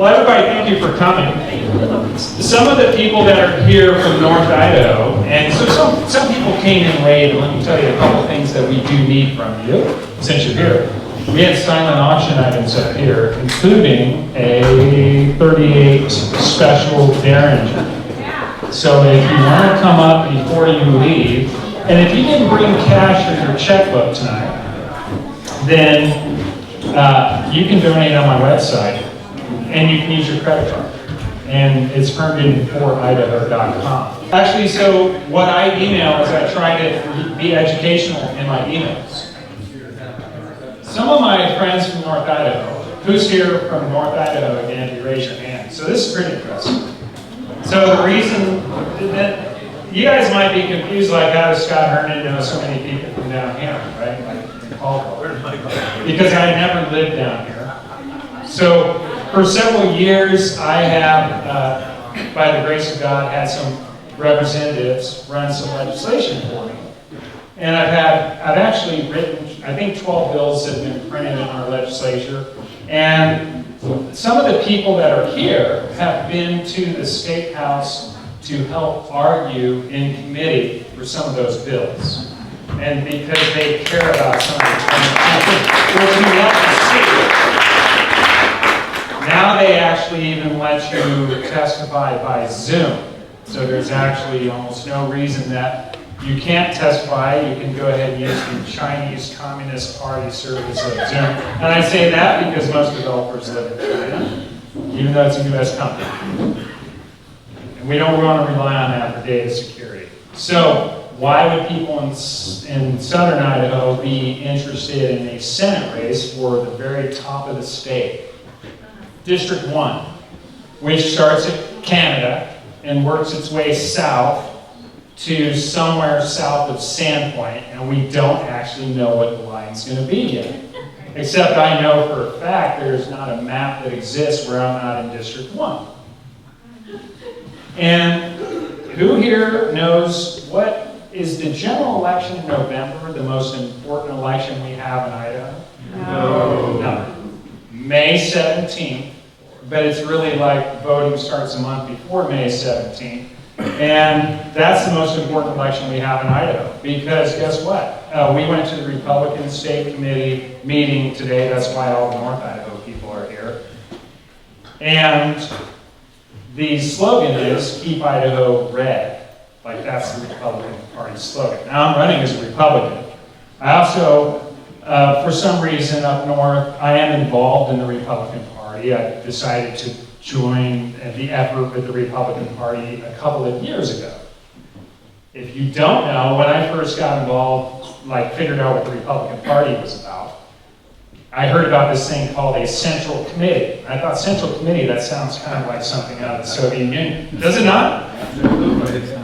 Well, everybody, thank you for coming. Some of the people that are here from North Idaho, and so some people came in late, and let me tell you a couple things that we do need from you, since you're here. We had silent auction items up here, including a 38 special Derringer. So if you want to come up before you leave, and if you didn't bring cash or your checkbook tonight, then you can donate on my website, and you can use your credit card. And it's Herndon4Idaho.com. Actually, so what I email is I try to be educational in my emails. Some of my friends from North Idaho, who's here from North Idaho again, if you raise your hand. So this is pretty impressive. So the reason that you guys might be confused, like how does Scott Herndon know so many people from down here, right? Like in Caldwell. Because I never lived down here. So for several years, I have, by the grace of God, had some representatives run some legislation for me. And I've actually written, I think 12 bills that have been printed in our legislature. And some of the people that are here have been to the State House to help argue in committee for some of those bills. And because they care about some of the things, which we love to see. Now they actually even let you testify by Zoom. So there's actually almost no reason that you can't testify. You can go ahead and use the Chinese Communist Party service of Zoom. And I say that because most developers live in China, even though it's a U.S. company. And we don't want to rely on that for data security. So why would people in southern Idaho be interested in a Senate race for the very top of the state? District 1, which starts at Canada and works its way south to somewhere south of Sandpoint, and we don't actually know what the line's going to be yet. Except I know for a fact there's not a map that exists where I'm not in District 1. And who here knows what is the general election in November, the most important election we have in Idaho? No. May 17th, but it's really like voting starts a month before May 17th. And that's the most important election we have in Idaho, because guess what? We went to the Republican State Committee meeting today. That's why all the North Idaho people are here. And the slogan is, keep Idaho red. Like that's the Republican Party slogan. Now I'm running as a Republican. I also, for some reason up north, I am involved in the Republican Party. I decided to join the effort with the Republican Party a couple of years ago. If you don't know, when I first got involved, like figured out what the Republican Party was about, I heard about this thing called a Central Committee. I thought Central Committee, that sounds kind of like something out of the Soviet Union. Does it not?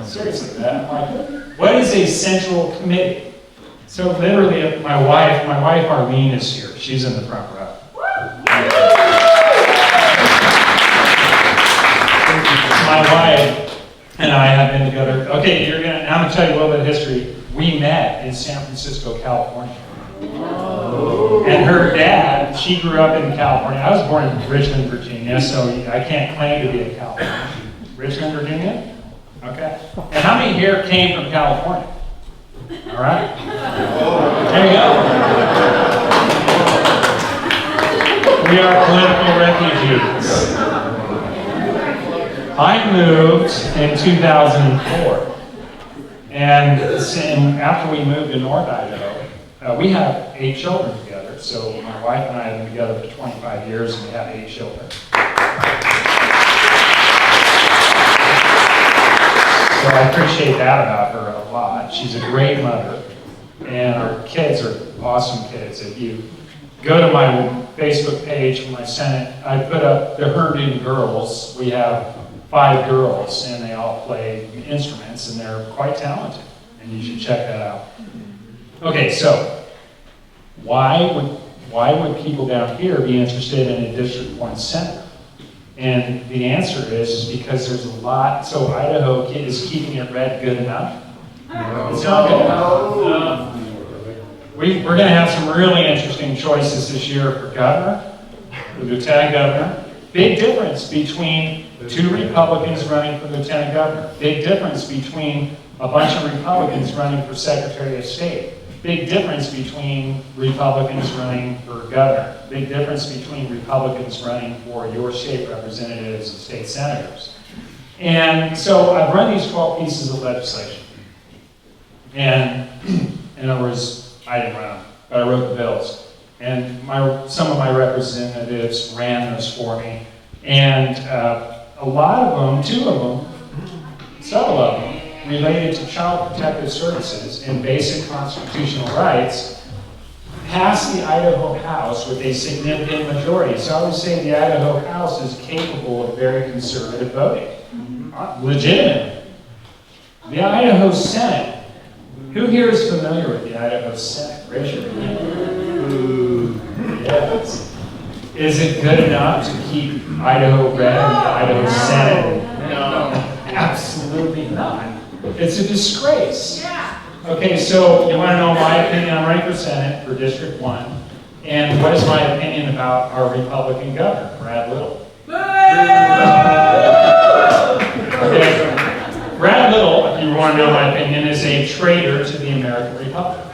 Seriously, that, like, what is a Central Committee? So literally, my wife Arlene is here. She's in the front row. My wife and I have been together. Okay, I'm gonna tell you a little bit of history. We met in San Francisco, California. Oh. And her dad, she grew up in California. I was born in Richmond, Virginia, so I can't claim to be a Californian. Richmond, Virginia? Okay. And how many here came from California? All right. There you go. We are political refugees. I moved in 2004, and after we moved to North Idaho, we have 8 children together. So my wife and I have been together for 25 years, and we have 8 children. So I appreciate that about her a lot. She's a great mother, and our kids are awesome kids. If you go to my Facebook page when I sent it, I put up the Herndon girls. We have 5 girls, and they all play instruments, and they're quite talented, and you should check that out. Okay, so why would people down here be interested in a District 1 senator? And the answer is because there's a lot. So Idaho is keeping it red good enough? No. It's not good enough. No. We're going to have some really interesting choices this year for governor, the lieutenant governor, Big difference between 2 Republicans running for lieutenant governor. Big difference between a bunch of Republicans running for Secretary of State. Big difference between Republicans running for governor. Big difference between Republicans running for your state representatives and state senators. And so I've run these 12 pieces of legislation. And in other words, I didn't run them, but I wrote the bills. And some of my representatives ran those for me. And a lot of them, 2 of them, several of them, related to child protective services and basic constitutional rights, passed the Idaho House with a significant majority. So I would say the Idaho House is capable of very conservative voting. Legitimately. The Idaho Senate. Who here is familiar with the Idaho Senate? Raise your hand. Yes. Is it good enough to keep Idaho red in the Idaho Senate? No. Absolutely not. It's a disgrace. Okay, so you want to know my opinion? I'm running for Senate for District 1. And what is my opinion about our Republican governor, Brad Little? Okay. Brad Little, if you want to know my opinion, is a traitor to the American Republic.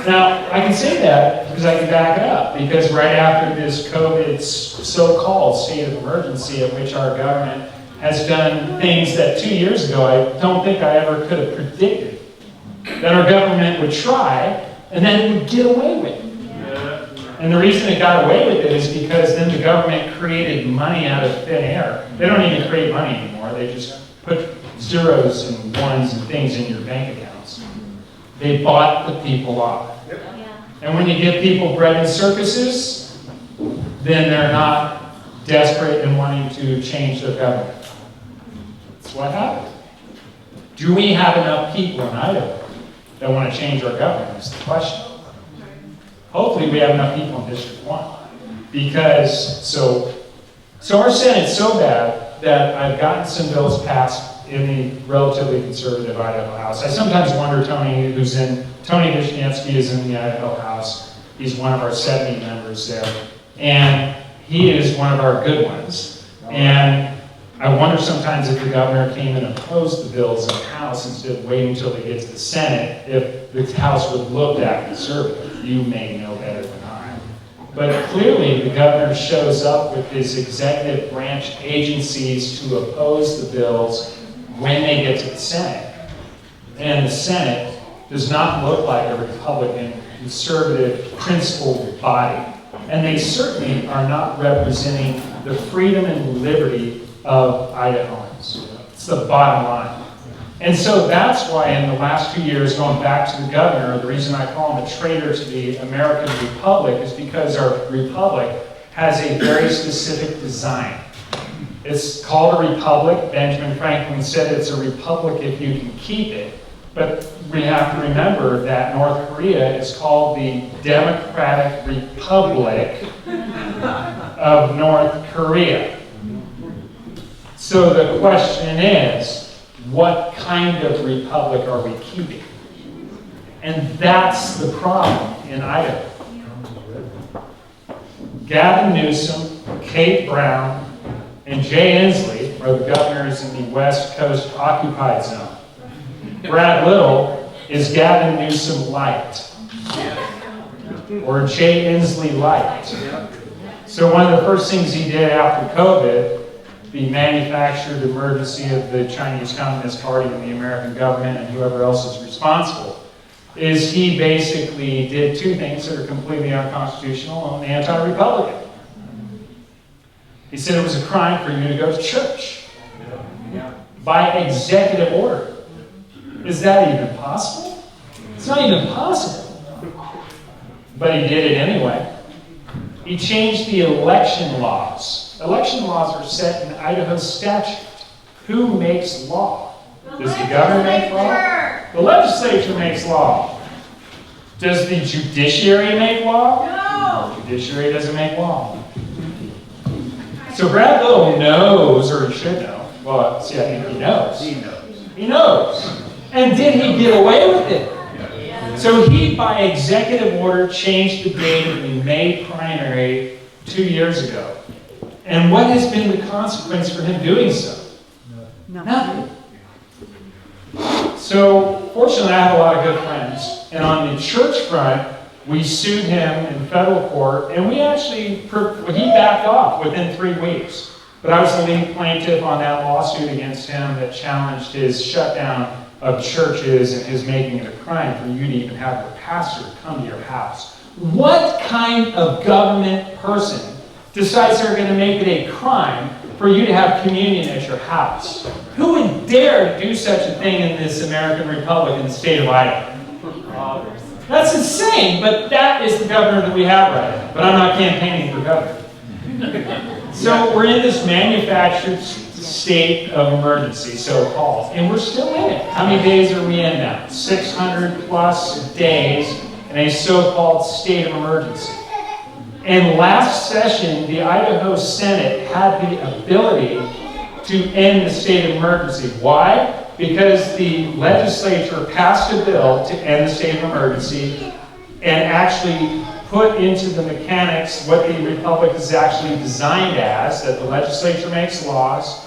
Now, I can say that because I can back it up, because right after this COVID so-called state of emergency, in which our government has done things that 2 years ago I don't think I ever could have predicted that our government would try, and then it would get away with it. And the reason it got away with it is because then the government created money out of thin air. They don't even create money anymore. They just put zeros and ones and things in your bank accounts. They bought the people off. And when you give people bread and circuses, then they're not desperate and wanting to change their government. That's what happened. Do we have enough people in Idaho that want to change our government is the question. Hopefully we have enough people in District 1. Because, so our Senate's so bad that I've gotten some bills passed in the relatively conservative Idaho House. I sometimes wonder, Tony Vishnetsky is in the Idaho House. He's one of our 70 members there. And he is one of our good ones. And I wonder sometimes if the governor came and opposed the bills in the House instead of waiting until they get to the Senate, if the House would look at conservative. You may know better than I. But clearly the governor shows up with his executive branch agencies to oppose the bills when they get to the Senate. And the Senate does not look like a Republican, conservative, principled body. And they certainly are not representing the freedom and liberty of Idahoans. It's the bottom line. And so that's why in the last 2 years, going back to the governor, the reason I call him a traitor to the American Republic is because our republic has a very specific design. It's called a republic. Benjamin Franklin said it's a republic if you can keep it. But we have to remember that North Korea is called the Democratic Republic of North Korea. So the question is, what kind of republic are we keeping? And that's the problem in Idaho. Gavin Newsom, Kate Brown, and Jay Inslee are the governors in the West Coast occupied zone. Brad Little is Gavin Newsom light, or Jay Inslee light. So one of the first things he did after COVID, the manufactured emergency of the Chinese Communist Party and the American government and whoever else is responsible, is he basically did two things that are completely unconstitutional and anti-Republican. He said it was a crime for you to go to church by executive order. Is that even possible? It's not even possible. But he did it anyway. He changed the election laws. Election laws are set in Idaho statute. Who makes law? Does the governor make law? The legislature makes law. Does the judiciary make law? No. The judiciary doesn't make law. So Brad Little knows, or he should know. Well, see, I think he knows. He knows. He knows. And did he get away with it? So he, by executive order, changed the date of the May primary 2 years ago. And what has been the consequence for him doing so? Nothing. So, fortunately, I have a lot of good friends. And on the church front, we sued him in federal court, and he backed off within 3 weeks. But I was the lead plaintiff on that lawsuit against him that challenged his shutdown of churches and his making it a crime for you to even have your pastor come to your house. What kind of government person decides they're going to make it a crime for you to have communion at your house? Who would dare to do such a thing in this American Republic in the state of Idaho? That's insane, but that is the governor that we have right now. But I'm not campaigning for governor. So we're in this manufactured state of emergency, so-called, and we're still in it. How many days are we in now? 600 plus days in a so-called state of emergency. And last session, the Idaho Senate had the ability to end the state of emergency. Why? Because the legislature passed a bill to end the state of emergency and actually put into the mechanics what the Republic is actually designed as, that the legislature makes laws,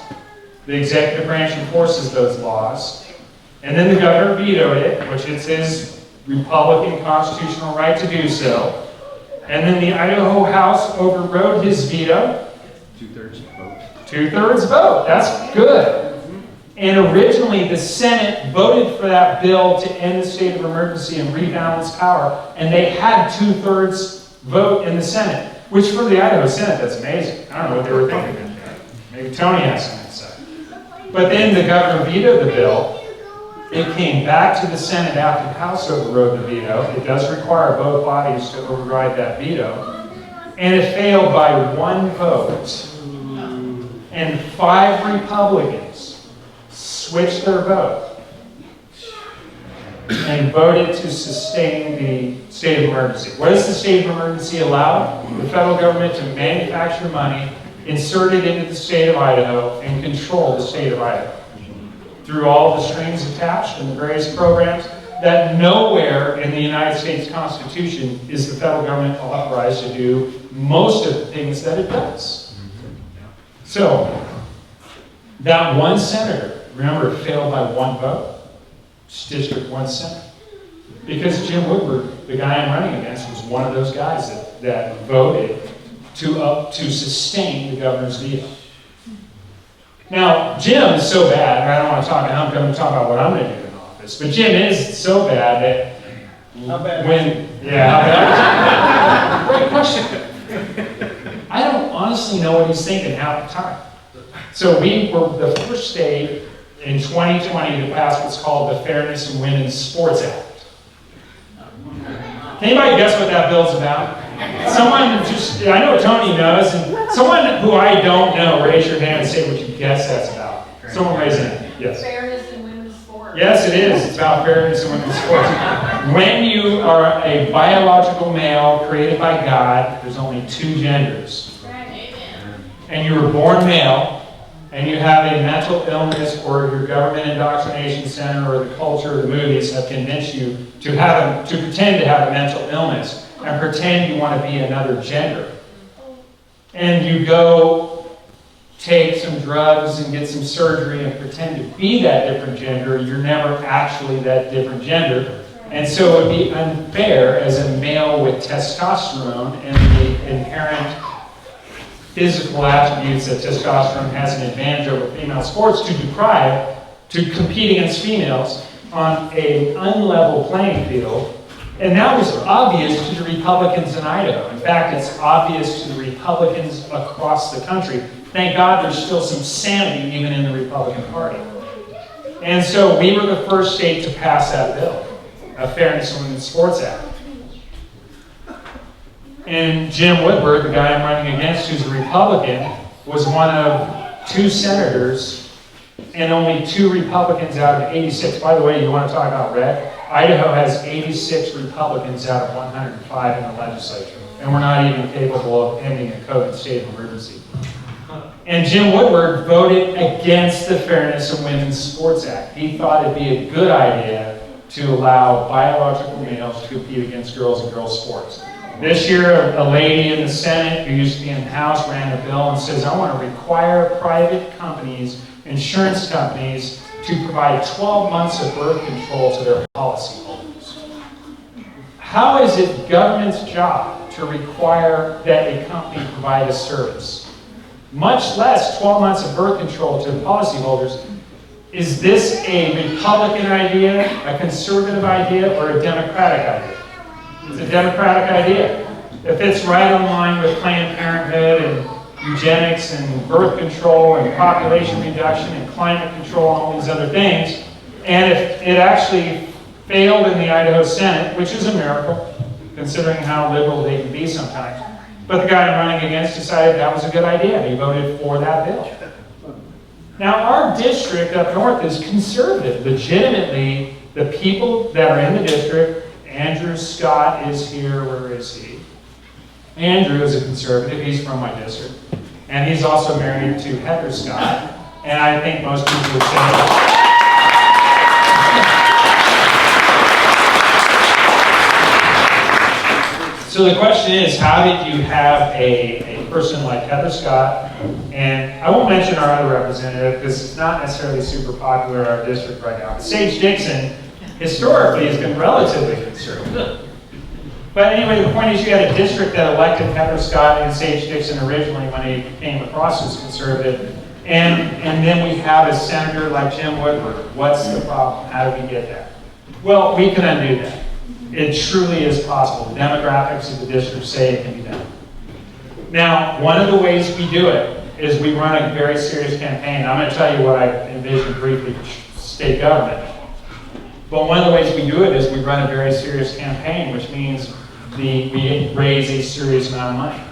the executive branch enforces those laws, and then the governor vetoed it, which is his Republican constitutional right to do so, and then the Idaho House overrode his veto. Two-thirds vote. Two-thirds vote. That's good. And originally, the Senate voted for that bill to end the state of emergency and rebalance power, and they had two-thirds vote in the Senate, which for the Idaho Senate, that's amazing. I don't know what they were thinking. Maybe Tony has something to say. But then the governor vetoed the bill. It came back to the Senate after the House overrode the veto. It does require both bodies to override that veto. And it failed by 1 vote. And 5 Republicans switched their vote and voted to sustain the state of emergency. What does the state of emergency allow? The federal government to manufacture money, insert it into the state of Idaho, and control the state of Idaho through all the strings attached and the various programs that nowhere in the United States Constitution is the federal government authorized to do most of the things that it does. So, that one senator, remember, it failed by 1 vote. It's District 1 Senate. Because Jim Woodward, the guy I'm running against, was one of those guys that voted to sustain the governor's veto. Now, Jim is so bad, and I don't want to talk, I'm going to talk about what I'm going to do in office, but Jim is so bad that How bad? How bad? Great question. I don't honestly know what he's thinking half the time. So we were the first state in 2020 to pass what's called the Fairness in Women's Sports Act. Can anybody guess what that bill's about? Someone I know Tony knows, and someone who I don't know, raise your hand and say what you guess that's about. Someone raise your hand. Yes. Fairness in women's sports. Yes, it is. It's about fairness in women's sports. When you are a biological male created by God, there's only 2 genders. Right. And you were born male, and you have a mental illness, or your government indoctrination center or the culture or the movies have convinced you to pretend to have a mental illness and pretend you want to be another gender. And you go take some drugs and get some surgery and pretend to be that different gender. You're never actually that different gender. And so it would be unfair as a male with testosterone and the inherent physical attributes that testosterone has an advantage over female sports to compete against females on an unlevel playing field. And that was obvious to the Republicans in Idaho. In fact, it's obvious to the Republicans across the country. Thank God there's still some sanity even in the Republican Party. And so we were the first state to pass that bill, a Fairness in Women's Sports Act. And Jim Woodward, the guy I'm running against, who's a Republican, was one of 2 senators and only 2 Republicans out of 86. By the way, you want to talk about red? Idaho has 86 Republicans out of 105 in the legislature. And we're not even capable of ending a COVID state of emergency. And Jim Woodward voted against the Fairness in Women's Sports Act. He thought it'd be a good idea to allow biological males to compete against girls in girls' sports. This year, a lady in the Senate who used to be in the House ran a bill and says, I want to require private companies, insurance companies, to provide 12 months of birth control to their policyholders. How is it government's job to require that a company provide a service? Much less 12 months of birth control to the policyholders. Is this a Republican idea, a conservative idea, or a Democratic idea? It's a Democratic idea. It fits right on line with Planned Parenthood and eugenics and birth control and population reduction and climate control and all these other things. And if it actually failed in the Idaho Senate, which is a miracle, considering how liberal they can be sometimes, but the guy I'm running against decided that was a good idea. He voted for that bill. Now, our district up north is conservative. Legitimately, the people that are in the district, Andrew Scott is here. Where is he? Andrew is a conservative. He's from my district. And he's also married to Heather Scott. And I think most people would say, so the question is, how did you have a person like Heather Scott, and I won't mention our other representative because it's not necessarily super popular in our district right now. But Sage Dixon, historically, has been relatively conservative. But anyway, the point is you had a district that elected Heather Scott and Sage Dixon originally when he came across as conservative. And then we have a senator like Jim Woodward. What's the problem? How do we get that? Well, we can undo that. It truly is possible. The demographics of the district say it can be done. Now, one of the ways we do it is we run a very serious campaign. I'm going to tell you what I envision briefly for state government. But one of the ways we do it is we run a very serious campaign, which means we raise a serious amount of money.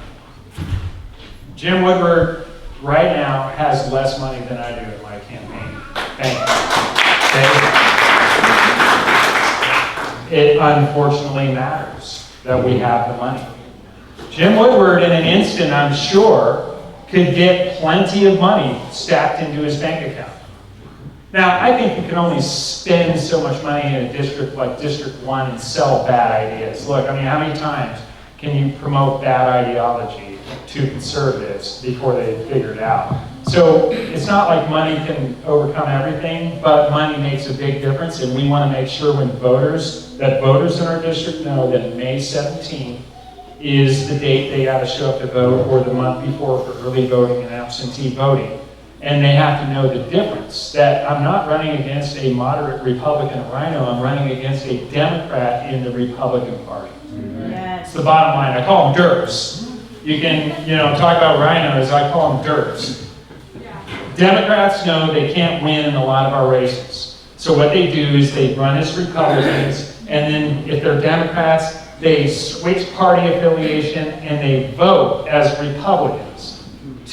Jim Woodward right now has less money than I do in my campaign. It unfortunately matters that we have the money. Jim Woodward, in an instant, I'm sure, could get plenty of money stacked into his bank account. Now, I think you can only spend so much money in a district like District 1 and sell bad ideas. Look, I mean, how many times can you promote bad ideology to conservatives before they figure it out? So it's not like money can overcome everything, but money makes a big difference, and we want to make sure that voters in our district know that May 17th is the date they got to show up to vote, or the month before for early voting and absentee voting. And they have to know the difference, that I'm not running against a moderate Republican rhino, I'm running against a Democrat in the Republican Party. Yes. It's the bottom line. I call them derps. You can, talk about rhinos, I call them derps. Democrats know they can't win in a lot of our races. So what they do is they run as Republicans, and then if they're Democrats, they switch party affiliation and they vote as Republicans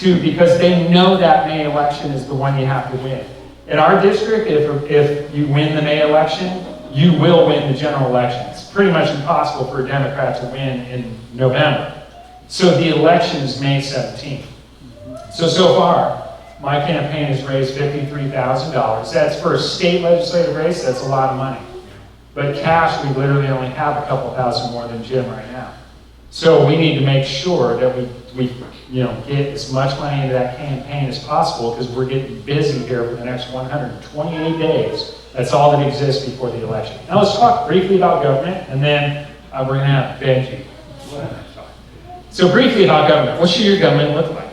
because they know that May election is the one you have to win. In our district, if you win the May election, you will win the general election. It's pretty much impossible for a Democrat to win in November. So the election is May 17th. So far, my campaign has raised $53,000. That's for a state legislative race, that's a lot of money. But cash, we literally only have a couple thousand more than Jim right now. So we need to make sure that we get as much money into that campaign as possible, because we're getting busy here for the next 128 days. That's all that exists before the election. Now let's talk briefly about government, and then we're going to have Benji. So briefly about government. What should your government look like?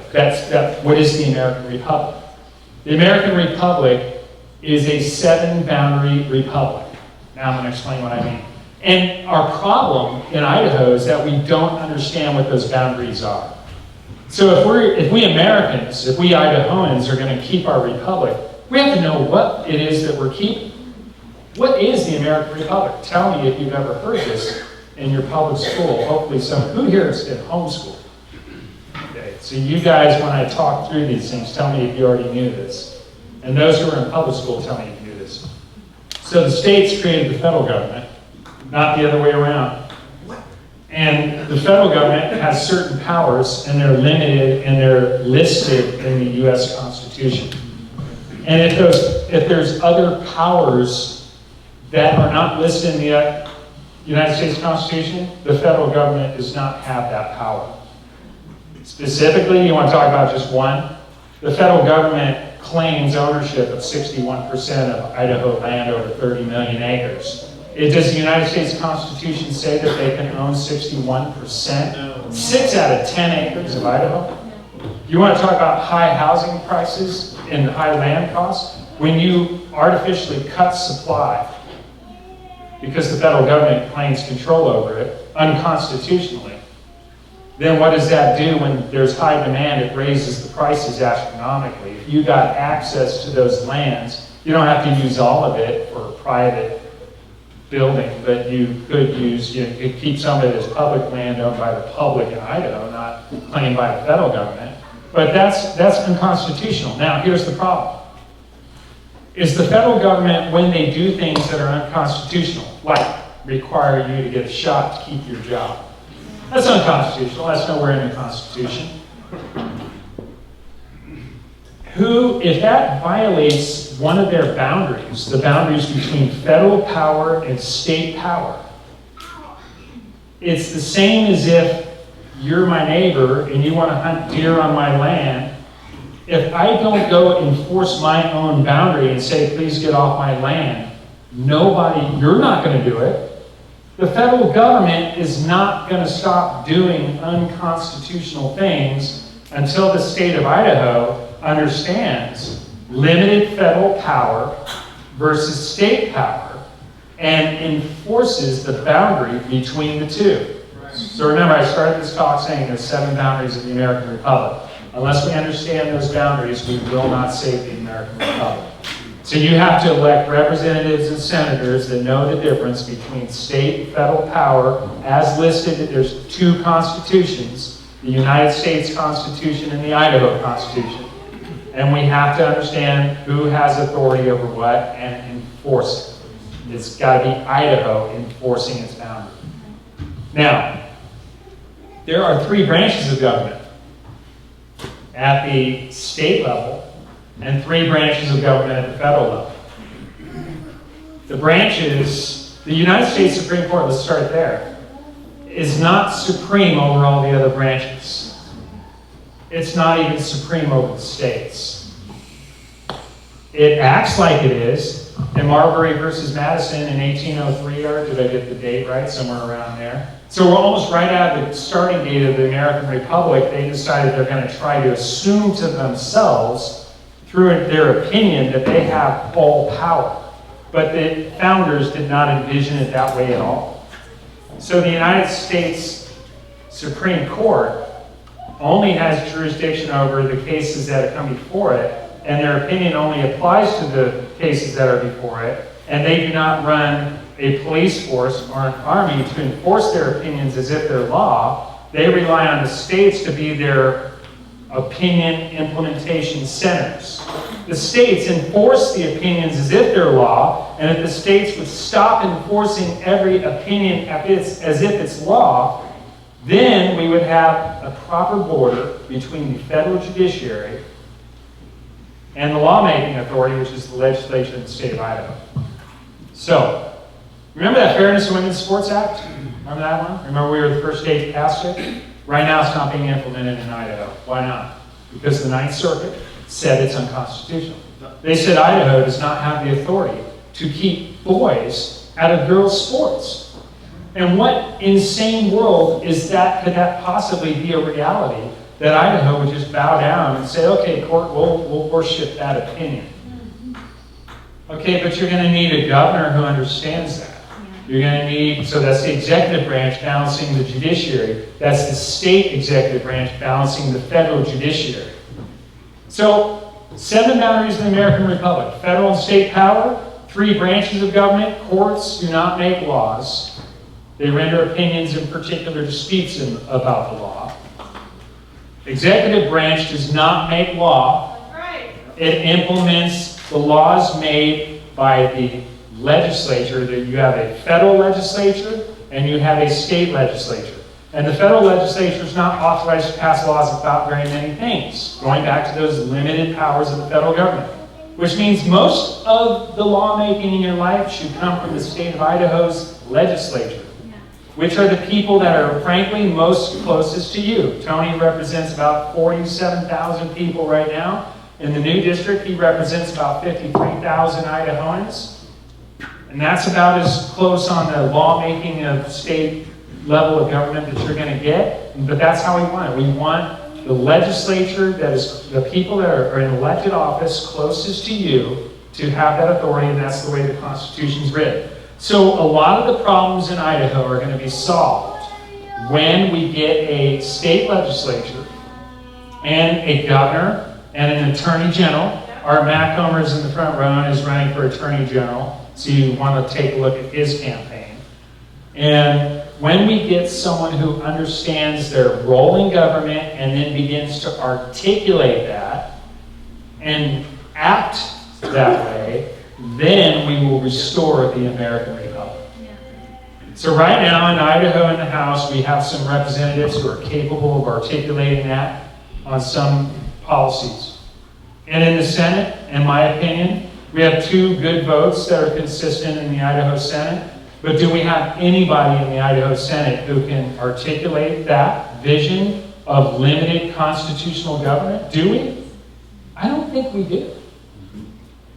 What is the American Republic? The American Republic is a 7-boundary republic. Now I'm going to explain what I mean. And our problem in Idaho is that we don't understand what those boundaries are. So if we Americans, if we Idahoans are going to keep our republic, we have to know what it is that we're keeping. What is the American Republic? Tell me if you've ever heard this in your public school. Hopefully who here has been homeschooled? Okay, so you guys, when I talk through these things, tell me if you already knew this. And those who are in public school, tell me if you knew this. So the states created the federal government, not the other way around. And the federal government has certain powers, and they're limited, and they're listed in the U.S. Constitution. And if there's other powers that are not listed in the United States Constitution, the federal government does not have that power. Specifically, you want to talk about just one? The federal government claims ownership of 61% of Idaho land over 30 million acres. Does the United States Constitution say that they can own 61%? No. 6 out of 10 acres of Idaho? You want to talk about high housing prices and high land costs? When you artificially cut supply because the federal government claims control over it unconstitutionally, then what does that do when there's high demand? It raises the prices astronomically. If you got access to those lands, you don't have to use all of it for private building, but you could use, you could keep some of it as public land owned by the public in Idaho, not claimed by the federal government. But that's unconstitutional. Now, here's the problem. Is the federal government, when they do things that are unconstitutional, like require you to get a shot to keep your job, that's unconstitutional. That's nowhere in the Constitution. If that violates one of their boundaries, the boundaries between federal power and state power, it's the same as if you're my neighbor and you want to hunt deer on my land. If I don't go enforce my own boundary and say, please get off my land, you're not going to do it. The federal government is not going to stop doing unconstitutional things until the state of Idaho understands limited federal power versus state power and enforces the boundary between the two. So remember, I started this talk saying there's 7 boundaries of the American Republic. Unless we understand those boundaries, we will not save the American Republic. So you have to elect representatives and senators that know the difference between state and federal power. As listed, there's 2 constitutions, the United States Constitution and the Idaho Constitution. And we have to understand who has authority over what and enforce it. It's got to be Idaho enforcing its boundary. Now, there are 3 branches of government at the state level and 3 branches of government at the federal level. The branches, the United States Supreme Court, let's start there, is not supreme over all the other branches. It's not even supreme over the states. It acts like it is. In Marbury versus Madison in 1803, or did I get the date right? Somewhere around there. So we're almost right at the starting date of the American Republic. They decided they're going to try to assume to themselves, through their opinion, that they have all power. But the founders did not envision it that way at all. So the United States Supreme Court only has jurisdiction over the cases that come before it, and their opinion only applies to the cases that are before it, and they do not run a police force or an army to enforce their opinions as if they're law. They rely on the states to be their opinion implementation centers. The states enforce the opinions as if they're law, and if the states would stop enforcing every opinion as if it's law, then we would have a proper border between the federal judiciary and the lawmaking authority, which is the legislature in the state of Idaho. So, remember that Fairness in Women's Sports Act? Remember that one? Remember we were the first state to pass it? Right now it's not being implemented in Idaho. Why not? Because the Ninth Circuit said it's unconstitutional. They said Idaho does not have the authority to keep boys out of girls' sports. And what insane world is that? Could that possibly be a reality that Idaho would just bow down and say, okay, court, we'll worship that opinion? Okay, but you're going to need a governor who understands that. You're going to need, so that's the executive branch balancing the judiciary. That's the state executive branch balancing the federal judiciary. So, 7 boundaries in the American Republic. Federal and state power, 3 branches of government. Courts do not make laws. They render opinions in particular disputes about the law. Executive branch does not make law. It implements the laws made by the legislature. That you have a federal legislature and you have a state legislature. And the federal legislature is not authorized to pass laws about very many things, going back to those limited powers of the federal government. Which means most of the lawmaking in your life should come from the state of Idaho's legislature. which are the people that are frankly most closest to you. Tony represents about 47,000 people right now. In the new district, he represents about 53,000 Idahoans. And that's about as close on the lawmaking of state level of government that you're going to get. But that's how we want it. We want the legislature, that is the people that are in elected office closest to you, to have that authority, and that's the way the Constitution's written. So a lot of the problems in Idaho are going to be solved when we get a state legislature and a governor and an attorney general. Our Matt Comer's in the front row and is running for attorney general, so you want to take a look at his campaign. And when we get someone who understands their role in government and then begins to articulate that and act that way, then we will restore the American Republic. So right now in Idaho in the House, we have some representatives who are capable of articulating that on some policies. And in the Senate, in my opinion, we have 2 good votes that are consistent in the Idaho Senate. But do we have anybody in the Idaho Senate who can articulate that vision of limited constitutional government? Do we? I don't think we do.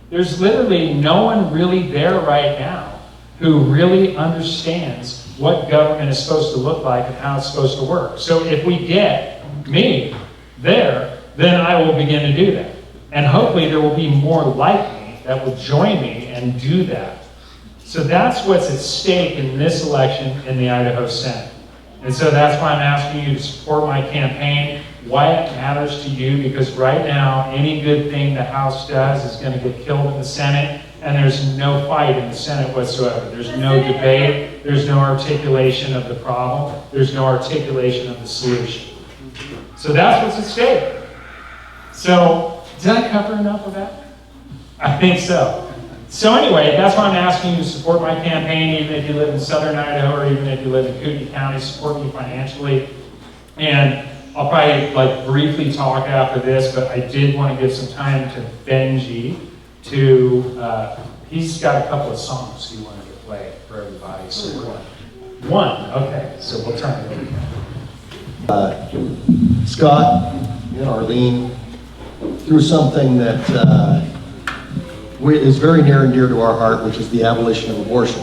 There's literally no one really there right now who really understands what government is supposed to look like and how it's supposed to work. So if we get me there, then I will begin to do that. And hopefully there will be more like me that will join me and do that. So that's what's at stake in this election in the Idaho Senate. And so that's why I'm asking you to support my campaign, why it matters to you, because right now, any good thing the House does is going to get killed in the Senate, and there's no fight in the Senate whatsoever. There's no debate, there's no articulation of the problem, there's no articulation of the solution. So that's what's at stake. So, did I cover enough of that? I think so. So anyway, that's why I'm asking you to support my campaign, even if you live in southern Idaho or even if you live in Kootenai County, support me financially. And I'll probably briefly talk after this, but I did want to give some time to Benji he's got a couple of songs he wanted to play for everybody. So one, okay, so we'll turn it over. Scott and Arlene, through something that is very near and dear to our heart, which is the abolition of abortion.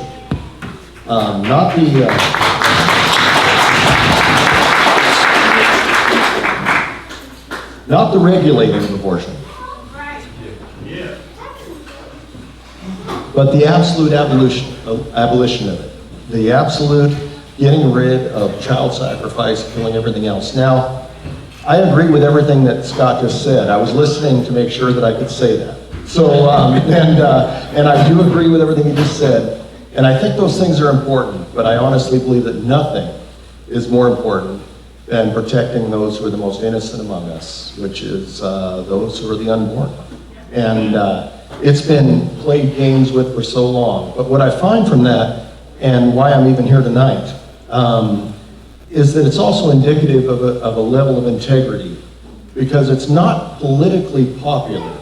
Not the regulating of abortion, but the absolute abolition of it. The absolute getting rid of child sacrifice, killing everything else. Now, I agree with everything that Scott just said. I was listening to make sure that I could say that. So, and I do agree with everything he just said. And I think those things are important, but I honestly believe that nothing is more important than protecting those who are the most innocent among us, which is those who are the unborn. And it's been played games with for so long. But what I find from that, and why I'm even here tonight, is that it's also indicative of a level of integrity, because it's not politically popular,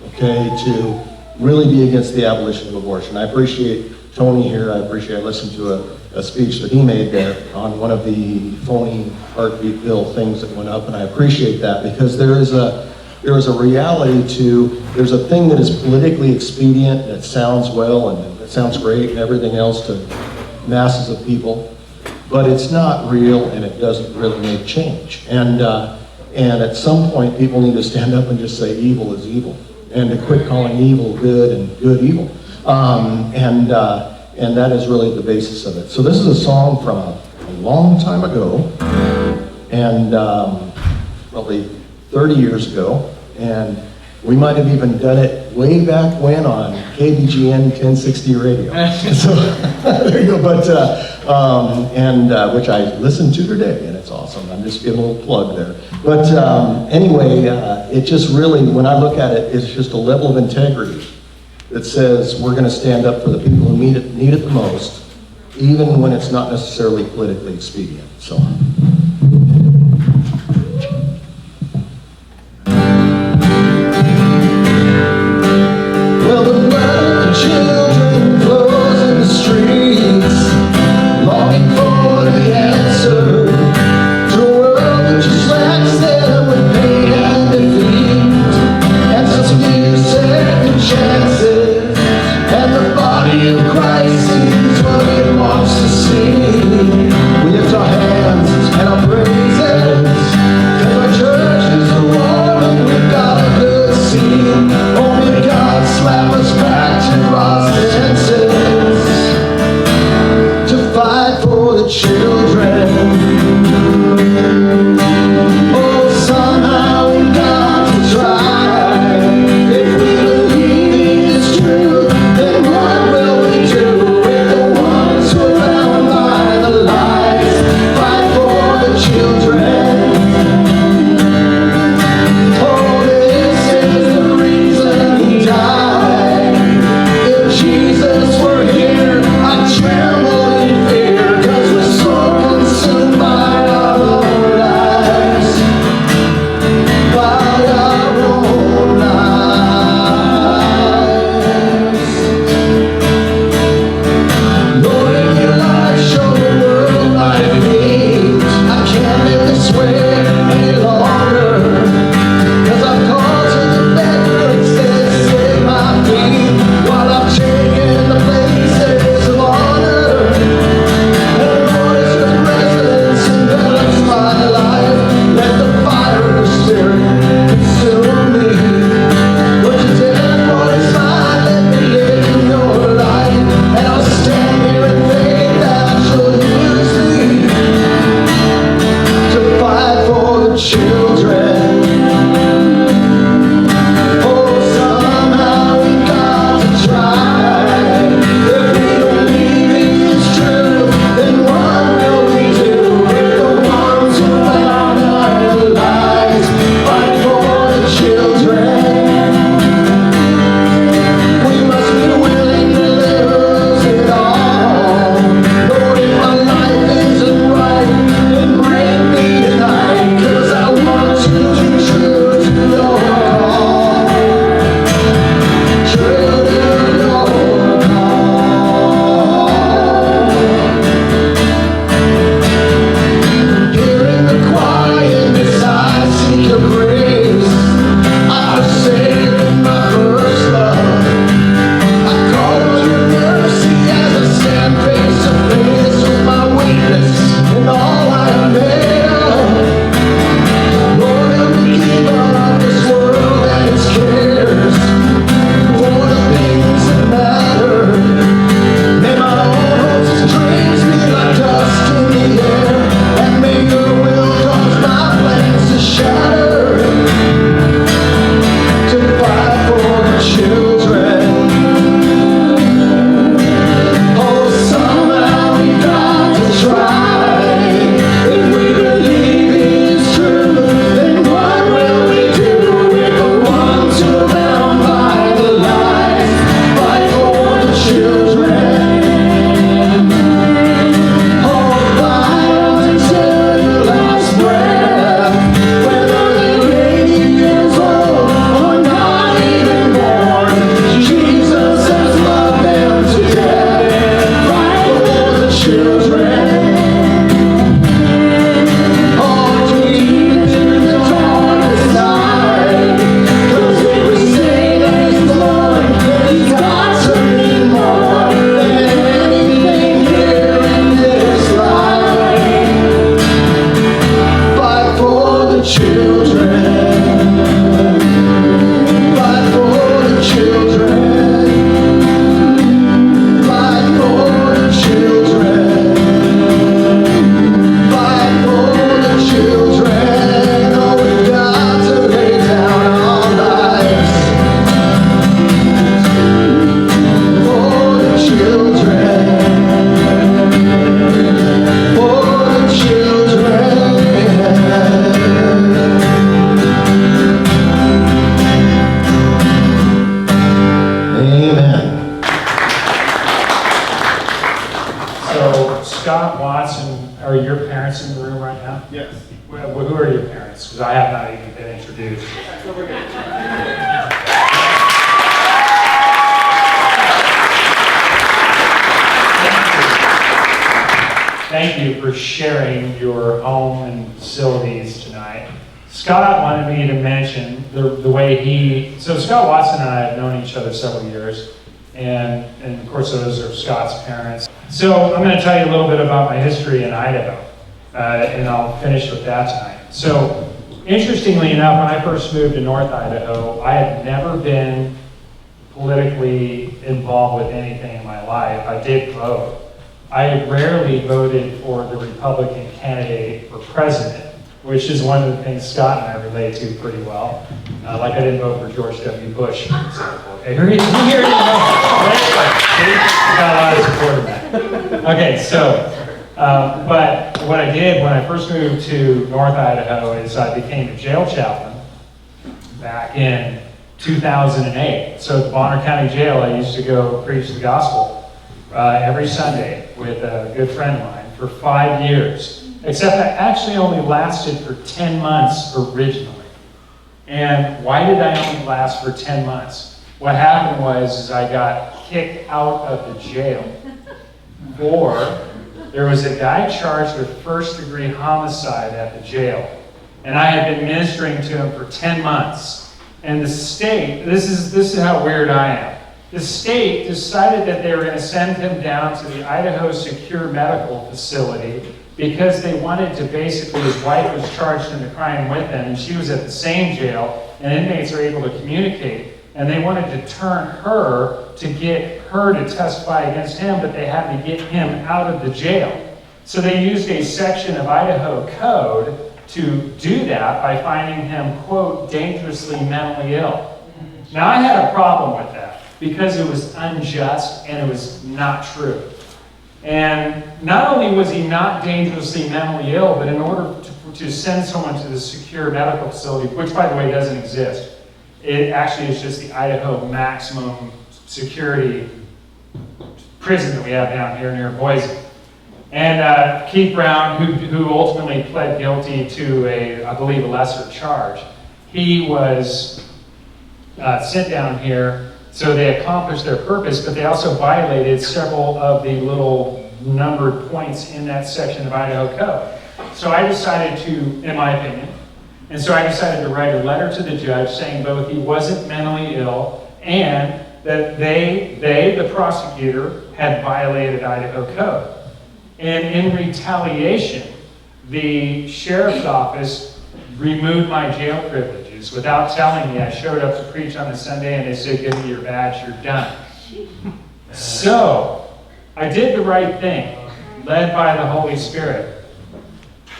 okay, to really be against the abolition of abortion. I appreciate Tony here. I listened to a speech that he made there on one of the phony heartbeat bill things that went up, and I appreciate that, because there is a reality to, there's a thing that is politically expedient, and it sounds well, and it sounds great, and everything else to masses of people, but it's not real, and it doesn't really make change. And at some point, people need to stand up and just say evil is evil, and to quit calling evil good and good evil. And that is really the basis of it. So this is a song from a long time ago, and probably 30 years ago, and we might have even done it way back when on KBGN 1060 radio. So there you go. But which I listen to today, and it's awesome. I'm just giving a little plug there. But anyway, it just really, when I look at it, it's just a level of integrity that says we're going to stand up for the people who need it the most, even when it's not necessarily politically expedient. So. Well, the blood of children flows in the streets, longing for So Scott Watson, are your parents in the room right now? Yes. Well, who are your parents? Because I have not even been introduced. Thank you for sharing your home and facilities tonight. Scott wanted me to mention the way so Scott Watson and I have known each other several years, and of course those are Scott's parents. So I'm going to tell you a little bit about my history in Idaho, and I'll finish with that tonight. So interestingly enough, when I first moved to North Idaho, I had never been politically involved with anything in my life. I did vote. I rarely voted for the Republican candidate for president, which is one of the things Scott and I relate to pretty well. Like I didn't vote for George W. Bush, for example. Okay, here you go. Got a lot of support in that. Okay, so, but what I did when I first moved to North Idaho is I became a jail chaplain back in 2008. So at the Bonner County Jail, I used to go preach the gospel every Sunday with a good friend of mine for 5 years. Except I actually only lasted for 10 months originally. And why did I only last for 10 months? What happened was I got kicked out of the jail. Or there was a guy charged with first-degree homicide at the jail. And I had been ministering to him for 10 months. And the state, this is how weird I am. The state decided that they were going to send him down to the Idaho Secure Medical Facility because they wanted to basically, his wife was charged in the crime with him, and she was at the same jail, and inmates are able to communicate, and they wanted to turn her to get her to testify against him, but they had to get him out of the jail. So they used a section of Idaho code to do that by finding him, quote, dangerously mentally ill. Now, I had a problem with that because it was unjust and it was not true. And not only was he not dangerously mentally ill, but in order to send someone to the secure medical facility, which by the way doesn't exist, it actually is just the Idaho maximum security prison that we have down here near Boise. And Keith Brown, who ultimately pled guilty to I believe, a lesser charge, he was sent down here. So they accomplished their purpose, but they also violated several of the little numbered points in that section of Idaho code. So I decided to, in my opinion, and so I decided to write a letter to the judge saying both he wasn't mentally ill and that they, the prosecutor, had violated Idaho code. And in retaliation, the sheriff's office removed my jail privileges. Without telling me, I showed up to preach on a Sunday and they said, give me your badge, you're done. So, I did the right thing, led by the Holy Spirit.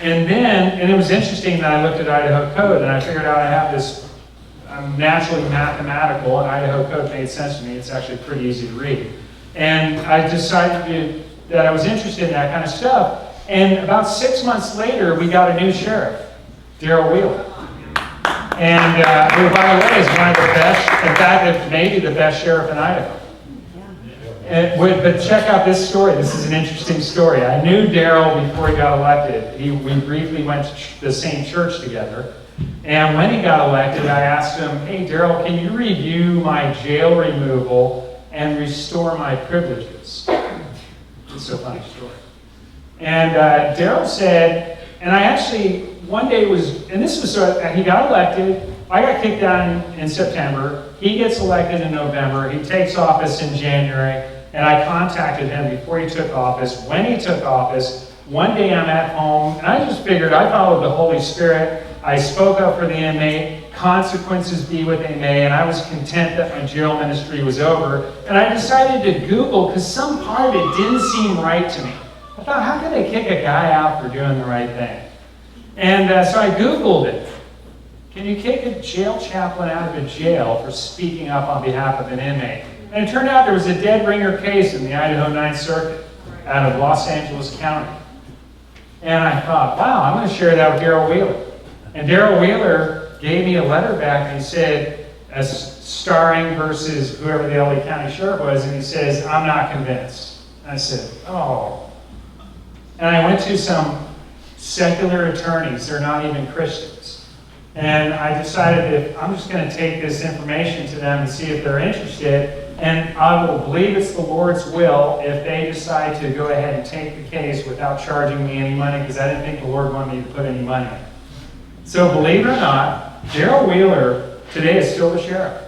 And it was interesting that I looked at Idaho code and I figured out I have this, I'm naturally mathematical, and Idaho code made sense to me. It's actually pretty easy to read. And I decided that I was interested in that kind of stuff. And about 6 months later, we got a new sheriff, Darrell Wheeler. And who, by the way, is one of the best, in fact, maybe the best sheriff in Idaho. But check out this story. This is an interesting story. I knew Darrell before he got elected. We briefly went to the same church together. And when he got elected, I asked him, hey, Darrell, can you review my jail removal and restore my privileges? It's a funny story. And Darrell said, and I actually, one day and this was, he got elected, I got kicked out in September, he gets elected in November, he takes office in January, and I contacted him before he took office. When he took office, one day I'm at home, and I just figured I followed the Holy Spirit, I spoke up for the inmate, consequences be what they may, and I was content that my jail ministry was over, and I decided to Google, because some part of it didn't seem right to me. I thought, how can they kick a guy out for doing the right thing? And so I Googled it. Can you kick a jail chaplain out of a jail for speaking up on behalf of an inmate? And it turned out there was a dead ringer case in the Idaho 9th Circuit out of Los Angeles County. And I thought, wow, I'm going to share that with Darrell Wheeler. And Darrell Wheeler gave me a letter back, and he said, as starring versus whoever the LA County Sheriff was, and he says, I'm not convinced. And I said, oh, And I went to some secular attorneys, they're not even Christians. And I decided that I'm just going to take this information to them and see if they're interested. And I will believe it's the Lord's will if they decide to go ahead and take the case without charging me any money, because I didn't think the Lord wanted me to put any money in it. So believe it or not, Daryl Wheeler today is still the sheriff.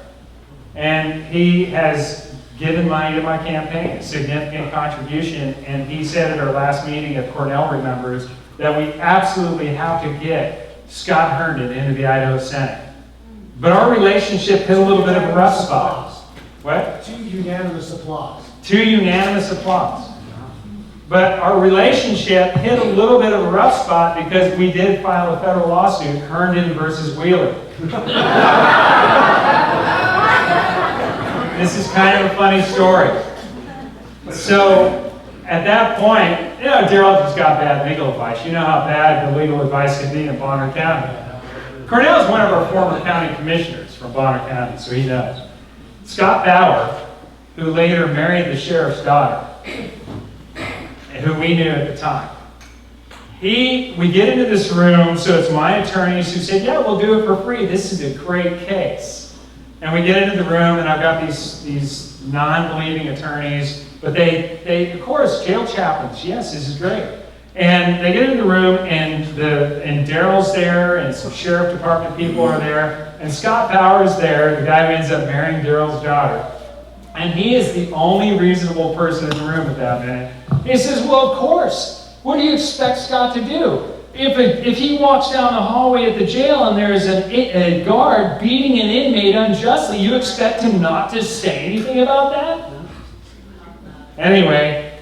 And he has given money to my campaign, a significant contribution. And he said at our last meeting, if Cornell remembers, that we absolutely have to get Scott Herndon into the Idaho Senate. But our relationship hit a little bit of a rough spot. What? 2 unanimous applause. 2 unanimous applause. But our relationship hit a little bit of a rough spot because we did file a federal lawsuit, Herndon versus Wheeler. This is kind of a funny story. So, at that point, you know, Daryl just got bad legal advice. You know how bad the legal advice can be in Bonner County. Cornell is one of our former county commissioners from Bonner County, so he knows. Scott Bauer, who later married the sheriff's daughter, and who we knew at the time. We get into this room, so it's my attorneys who said, yeah, we'll do it for free. This is a great case. And we get into the room, and I've got these non-believing attorneys, but they, of course, jail chaplains. Yes, this is great. And they get into the room, and Daryl's there, and some sheriff department people are there, and Scott Bauer's there, the guy who ends up marrying Daryl's daughter. And he is the only reasonable person in the room at that minute. He says, well, of course. What do you expect Scott to do? If he walks down the hallway at the jail and there's a guard beating an inmate unjustly, you expect him not to say anything about that? Anyway,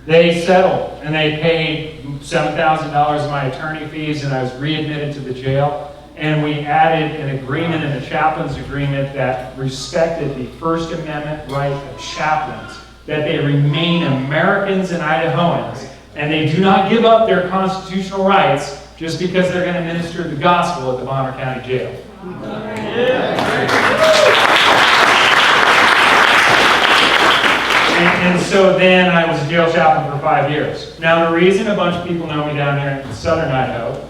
they settled, and they paid $7,000 of my attorney fees, and I was readmitted to the jail. And we added an agreement in the chaplain's agreement that respected the First Amendment right of chaplains, that they remain Americans and Idahoans, and they do not give up their constitutional rights just because they're going to minister the gospel at the Bonner County Jail. And so then I was a jail chaplain for 5 years. Now the reason a bunch of people know me down here in southern Idaho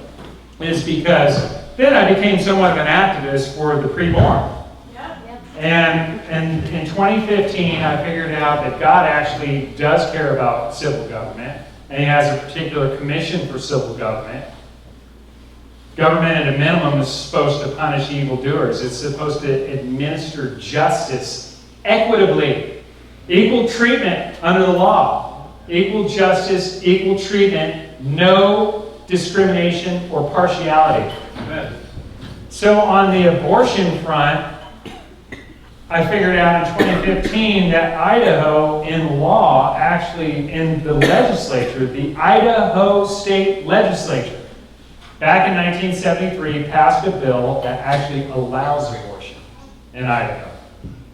is because then I became somewhat of an activist for the preborn. And in 2015, I figured out that God actually does care about civil government, and He has a particular commission for civil government. Government at a minimum is supposed to punish evildoers. It's supposed to administer justice equitably. Equal treatment under the law. Equal justice, equal treatment, no discrimination or partiality. Amen. So on the abortion front, I figured out in 2015 that Idaho, in law, actually in the legislature, the Idaho State Legislature, back in 1973, passed a bill that actually allows abortion in Idaho.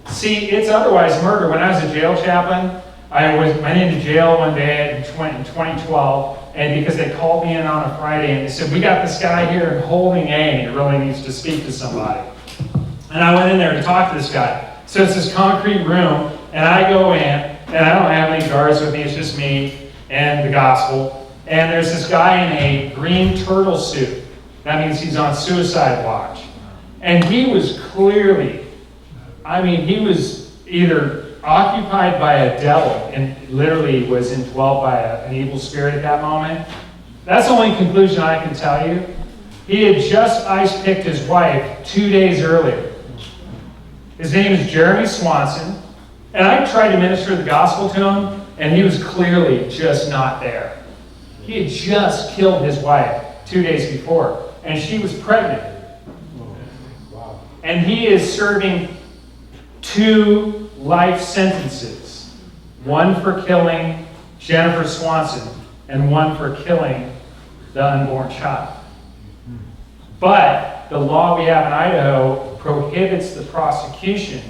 See, it's otherwise murder. When I was a jail chaplain, I went into jail one day in 2012, and because they called me in on a Friday, and they said, we got this guy here in Holding A, and he really needs to speak to somebody. And I went in there to talk to this guy. So it's this concrete room, and I go in, and I don't have any guards with me, it's just me and the gospel. And there's this guy in a green turtle suit. That means he's on suicide watch. And he was clearly, he was either occupied by a devil and literally was indwelt by an evil spirit at that moment. That's the only conclusion I can tell you. He had just ice-picked his wife 2 days earlier. His name is Jeremy Swanson, and I tried to minister the gospel to him, and he was clearly just not there. He had just killed his wife 2 days before, and she was pregnant. And he is serving 2 life sentences, one for killing Jennifer Swanson and one for killing the unborn child. But the law we have in Idaho prohibits the prosecution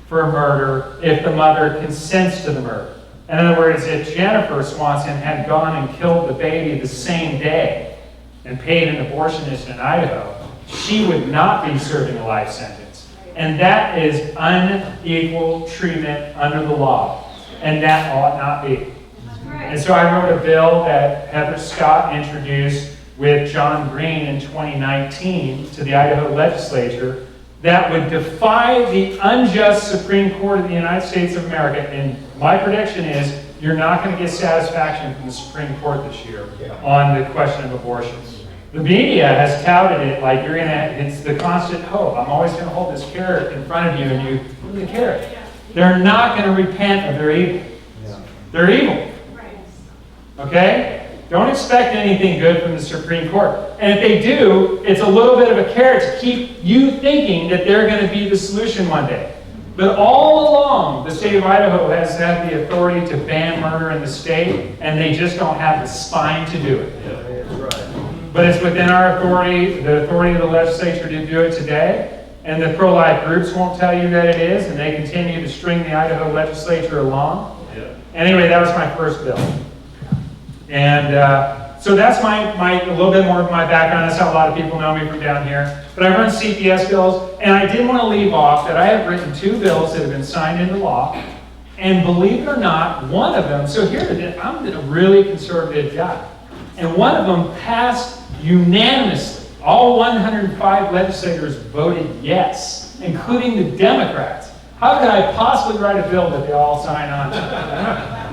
for murder if the mother consents to the murder. In other words, if Jennifer Swanson had gone and killed the baby the same day and paid an abortionist in Idaho, she would not be serving a life sentence. And that is unequal treatment under the law. And that ought not be. And so I wrote a bill that Heather Scott introduced with John Green in 2019 to the Idaho legislature that would defy the unjust Supreme Court of the United States of America. And my prediction is you're not going to get satisfaction from the Supreme Court this year on the question of abortions. The media has touted it like it's the constant hope. I'm always going to hold this carrot in front of you and you, look at the carrot. They're not going to repent of their evil. They're evil. Okay? Don't expect anything good from the Supreme Court. And if they do, it's a little bit of a carrot to keep you thinking that they're going to be the solution one day. But all along, the state of Idaho has had the authority to ban murder in the state, and they just don't have the spine to do it. But it's within our authority, the authority of the legislature to do it today. And the pro-life groups won't tell you that it is, and they continue to string the Idaho legislature along. Anyway, that was my first bill. And so that's a little bit more of my background. That's how a lot of people know me from down here. But I run CPS bills, and I didn't want to leave off that I have written 2 bills that have been signed into law. And believe it or not, one of them, so here it is, I'm a really conservative guy. And one of them passed unanimously. All 105 legislators voted yes, including the Democrats. How could I possibly write a bill that they all sign on to?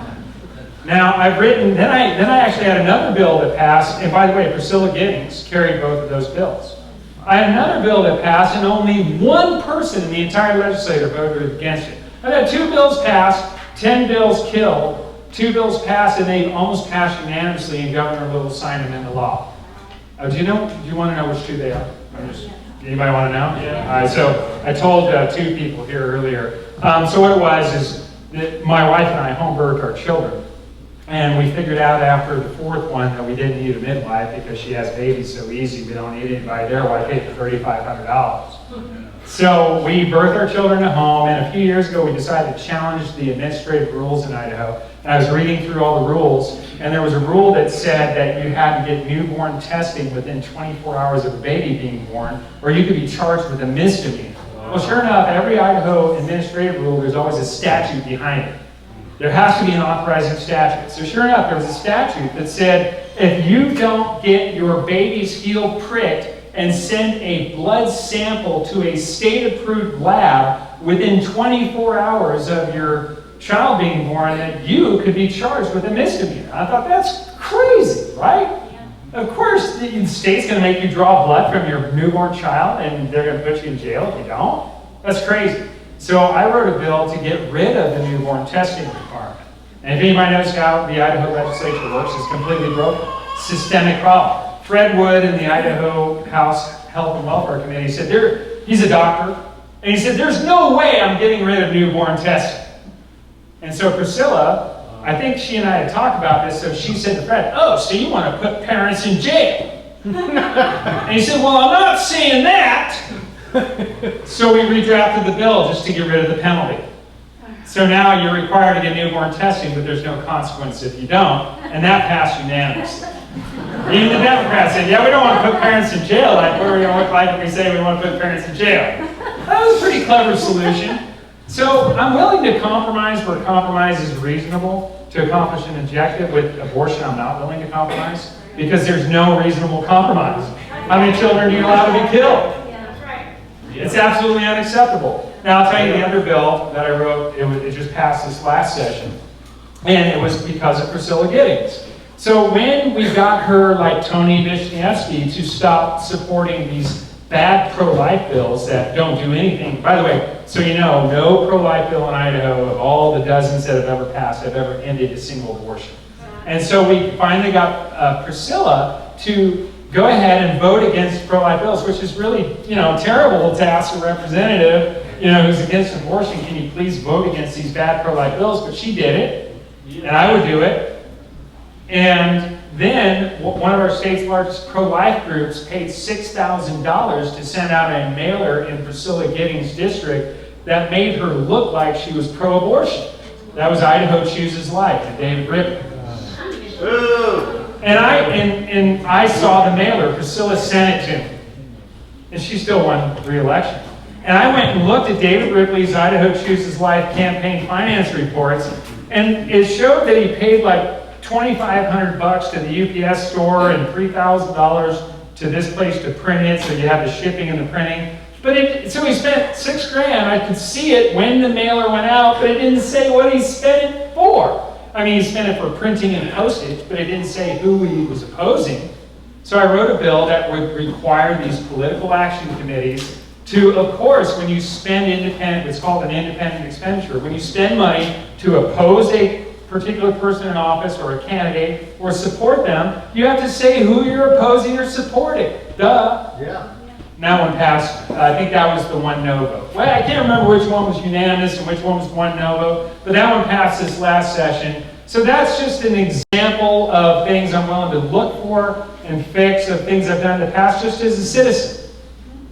Now, I've written, then I actually had another bill that passed, and by the way, Priscilla Giddings carried both of those bills. I had another bill that passed, and only one person in the entire legislature voted against it. I've had 2 bills passed, 10 bills killed, 2 bills passed, and they almost passed unanimously, and Governor Little signed them into law. Do you want to know which 2 they are? Anybody want to know? Yeah. All right, so I told 2 people here earlier. So what it was is that my wife and I home birthed our children. And we figured out after the 4th one that we didn't need a midwife because she has babies so easy. We don't need anybody there. Why pay for $3,500? So we birthed our children at home, and a few years ago we decided to challenge the administrative rules in Idaho. And I was reading through all the rules, and there was a rule that said that you had to get newborn testing within 24 hours of a baby being born, or you could be charged with a misdemeanor. Well, sure enough, every Idaho administrative rule, there's always a statute behind it. There has to be an authorizing statute. So sure enough, there was a statute that said, if you don't get your baby's heel pricked and send a blood sample to a state-approved lab within 24 hours of your child being born, that you could be charged with a misdemeanor. I thought, that's crazy, right? Yeah. Of course, the state's going to make you draw blood from your newborn child, and they're going to put you in jail if you don't. That's crazy. So I wrote a bill to get rid of the newborn testing requirement. And if anybody knows how the Idaho legislature works, it's completely broken. Systemic problem. Fred Wood in the Idaho House Health and Welfare Committee said, he's a doctor, and he said, there's no way I'm getting rid of newborn testing. And so Priscilla, I think she and I had talked about this, so she said to Fred, oh, so you want to put parents in jail? And he said, well, I'm not saying that. So we redrafted the bill just to get rid of the penalty. So now you're required to get newborn testing, but there's no consequence if you don't, and that passed unanimously. Even the Democrats said, yeah, we don't want to put parents in jail. Like, what are we going to look like if we say we want to put parents in jail? That was a pretty clever solution. So I'm willing to compromise where compromise is reasonable to accomplish an objective. With abortion, I'm not willing to compromise because there's no reasonable compromise. How many children do you allow to be killed? It's absolutely unacceptable. Now, I'll tell you the other bill that I wrote, it just passed this last session, and it was because of Priscilla Giddings. So when we got her, like Tony Vishnievsky, to stop supporting these bad pro-life bills that don't do anything, by the way, so you know, no pro-life bill in Idaho of all the dozens that have ever passed have ever ended a single abortion. And so we finally got Priscilla to go ahead and vote against pro-life bills, which is really, terrible to ask a representative, who's against abortion, can you please vote against these bad pro-life bills? But she did it, and I would do it. And then one of our state's largest pro-life groups paid $6,000 to send out a mailer in Priscilla Giddings' district that made her look like she was pro-abortion. That was Idaho Chooses Life, and David Ripley. And I saw the mailer. Priscilla sent it to me. And she still won re-election. And I went and looked at David Ripley's Idaho Chooses Life campaign finance reports, and it showed that he paid like $2,500 to the UPS store and $3,000 to this place to print it, so you have the shipping and the printing. But so he spent $6,000. I could see it when the mailer went out, but it didn't say what he spent it for. I mean, he spent it for printing and postage, but it didn't say who he was opposing. So I wrote a bill that would require these political action committees to, of course, when you spend independent, it's called an independent expenditure, when you spend money to oppose a particular person in office or a candidate or support them, you have to say who you're opposing or supporting. Duh. Yeah. That one passed. I think that was the one no vote. Well, I can't remember which one was unanimous and which one was one no vote, but that one passed this last session. So that's just an example of things I'm willing to look for and fix, of things I've done in the past just as a citizen.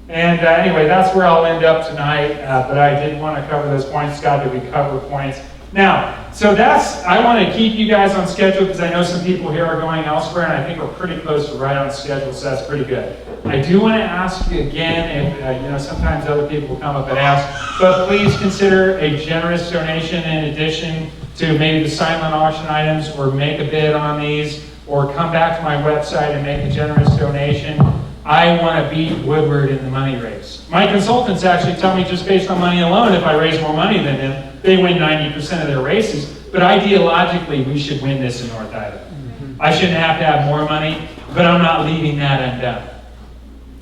And anyway, that's where I'll end up tonight, but I did want to cover those points. Scott, did we cover points? Now, so I want to keep you guys on schedule because I know some people here are going elsewhere, and I think we're pretty close to right on schedule, so that's pretty good. I do want to ask you again, if sometimes other people will come up and ask, but please consider a generous donation in addition to maybe the silent auction items, or make a bid on these, or come back to my website and make a generous donation. I want to beat Woodward in the money race. My consultants actually tell me, just based on money alone, if I raise more money than them, they win 90% of their races. But ideologically, we should win this in North Idaho. I shouldn't have to have more money, but I'm not leaving that undone.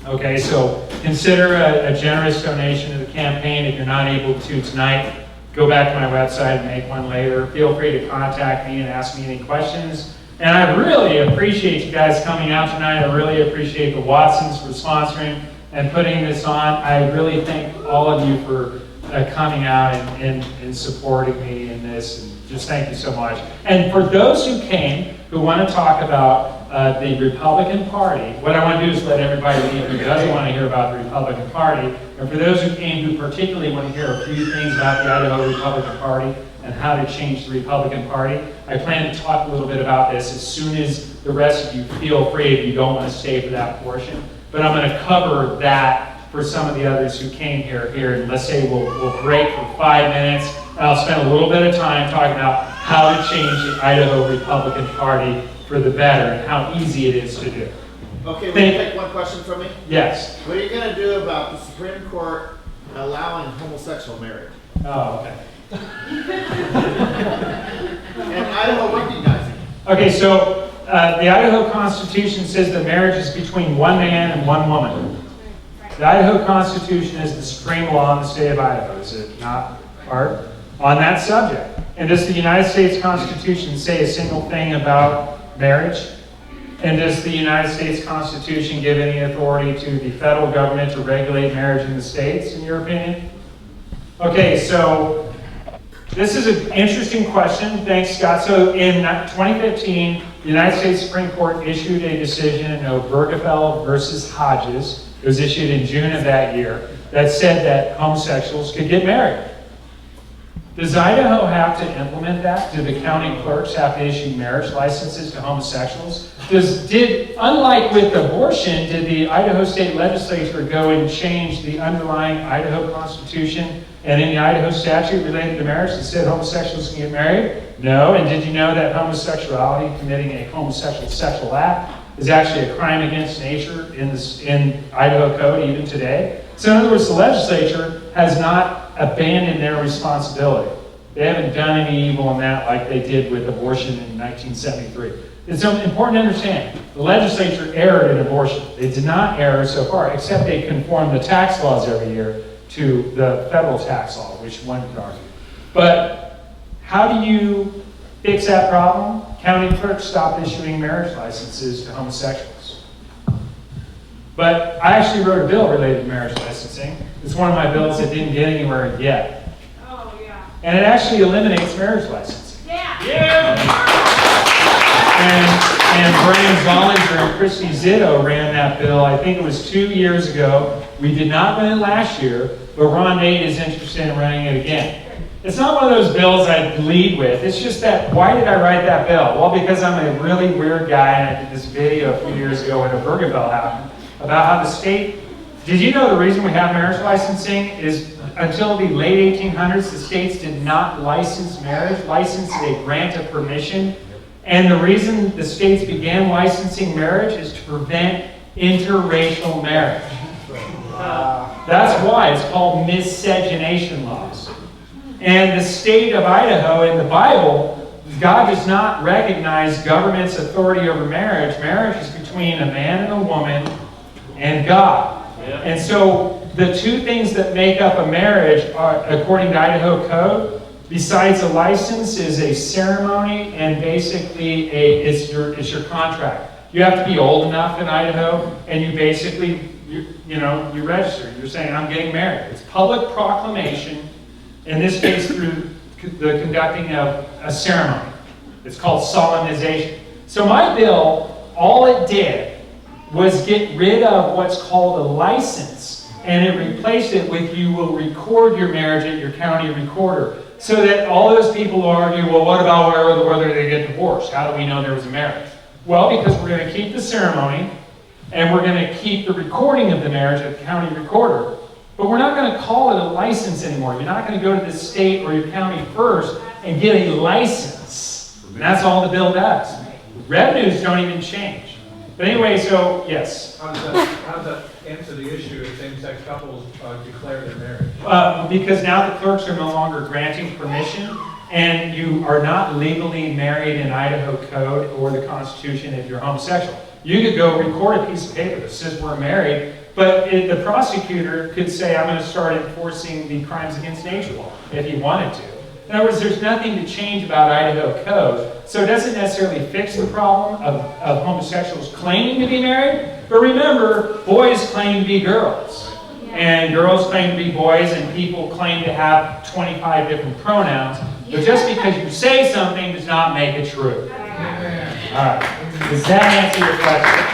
Okay, so consider a generous donation to the campaign. If you're not able to tonight, go back to my website and make one later. Feel free to contact me and ask me any questions. And I really appreciate you guys coming out tonight. I really appreciate the Watsons for sponsoring and putting this on. I really thank all of you for coming out and supporting me in this. And just thank you so much. And for those who came, who want to talk about the Republican Party, what I want to do is let everybody leave who doesn't want to hear about the Republican Party. And for those who came who particularly want to hear a few things about the Idaho Republican Party and how to change the Republican Party, I plan to talk a little bit about this as soon as the rest of you feel free if you don't want to stay for that portion. But I'm going to cover that for some of the others who came here. And let's say we'll break for 5 minutes, and I'll spend a little bit of time talking about how to change the Idaho Republican Party for the better and how easy it is to do. Okay, will you take one question from me? Yes. What are you going to do about the Supreme Court allowing homosexual marriage? Oh, okay. And Idaho recognizing it. Okay, so the Idaho Constitution says that marriage is between one man and one woman. The Idaho Constitution is the supreme law in the state of Idaho, is it not, Art? On that subject. And does the United States Constitution say a single thing about marriage? And does the United States Constitution give any authority to the federal government to regulate marriage in the states, in your opinion? Okay, so this is an interesting question. Thanks, Scott. So in 2015, the United States Supreme Court issued a decision in Obergefell versus Hodges. It was issued in June of that year that said that homosexuals could get married. Does Idaho have to implement that? Do the county clerks have to issue marriage licenses to homosexuals? Unlike with abortion, did the Idaho State Legislature go and change the underlying Idaho Constitution and any Idaho statute related to marriage that said homosexuals can get married? No. And did you know that homosexuality, committing a homosexual sexual act, is actually a crime against nature in Idaho code even today? So in other words, the legislature has not abandoned their responsibility. They haven't done any evil in that like they did with abortion in 1973. It's important to understand, the legislature erred in abortion. They did not err so far, except they conformed the tax laws every year to the federal tax law, which one could argue. But how do you fix that problem? County clerks stopped issuing marriage licenses to homosexuals. But I actually wrote a bill related to marriage licensing. It's one of my bills that didn't get anywhere yet. Oh, yeah. And it actually eliminates marriage licensing. Yeah. And Brian Zollinger and Christy Zitto ran that bill, I think it was 2 years ago. We did not run it last year, but Ron Nate is interested in running it again. It's not one of those bills I lead with. It's just that, why did I write that bill? Well, because I'm a really weird guy, and I did this video a few years ago when Obergefell happened, about how the state, did you know the reason we have marriage licensing is until the late 1800s, the states did not license marriage. License is a grant of permission. And the reason the states began licensing marriage is to prevent interracial marriage. That's why it's called miscegenation laws. And the state of Idaho in the Bible, God does not recognize government's authority over marriage. Marriage is between a man and a woman and God. And so the two things that make up a marriage are, according to Idaho code, besides a license, is a ceremony and basically it's your contract. You have to be old enough in Idaho, and you basically you register. You're saying, I'm getting married. It's public proclamation, in this case through the conducting of a ceremony. It's called solemnization. So my bill, all it did was get rid of what's called a license, and it replaced it with you will record your marriage at your county recorder. So that all those people argue, well, what about whether they get divorced? How do we know there was a marriage? Well, because we're going to keep the ceremony, and we're going to keep the recording of the marriage at the county recorder. But we're not going to call it a license anymore. You're not going to go to the state or your county first and get a license. And that's all the bill does. Revenues don't even change. But anyway, so, yes. How does that answer the issue if same-sex couples declare their marriage? Because now the clerks are no longer granting permission, and you are not legally married in Idaho code or the Constitution if you're homosexual. You could go record a piece of paper that says we're married, but the prosecutor could say, I'm going to start enforcing the crimes against nature law if he wanted to. In other words, there's nothing to change about Idaho code, so it doesn't necessarily fix the problem of homosexuals claiming to be married, but remember, boys claim to be girls, and girls claim to be boys, and people claim to have 25 different pronouns, but just because you say something does not make it true. All right. Does that answer your question?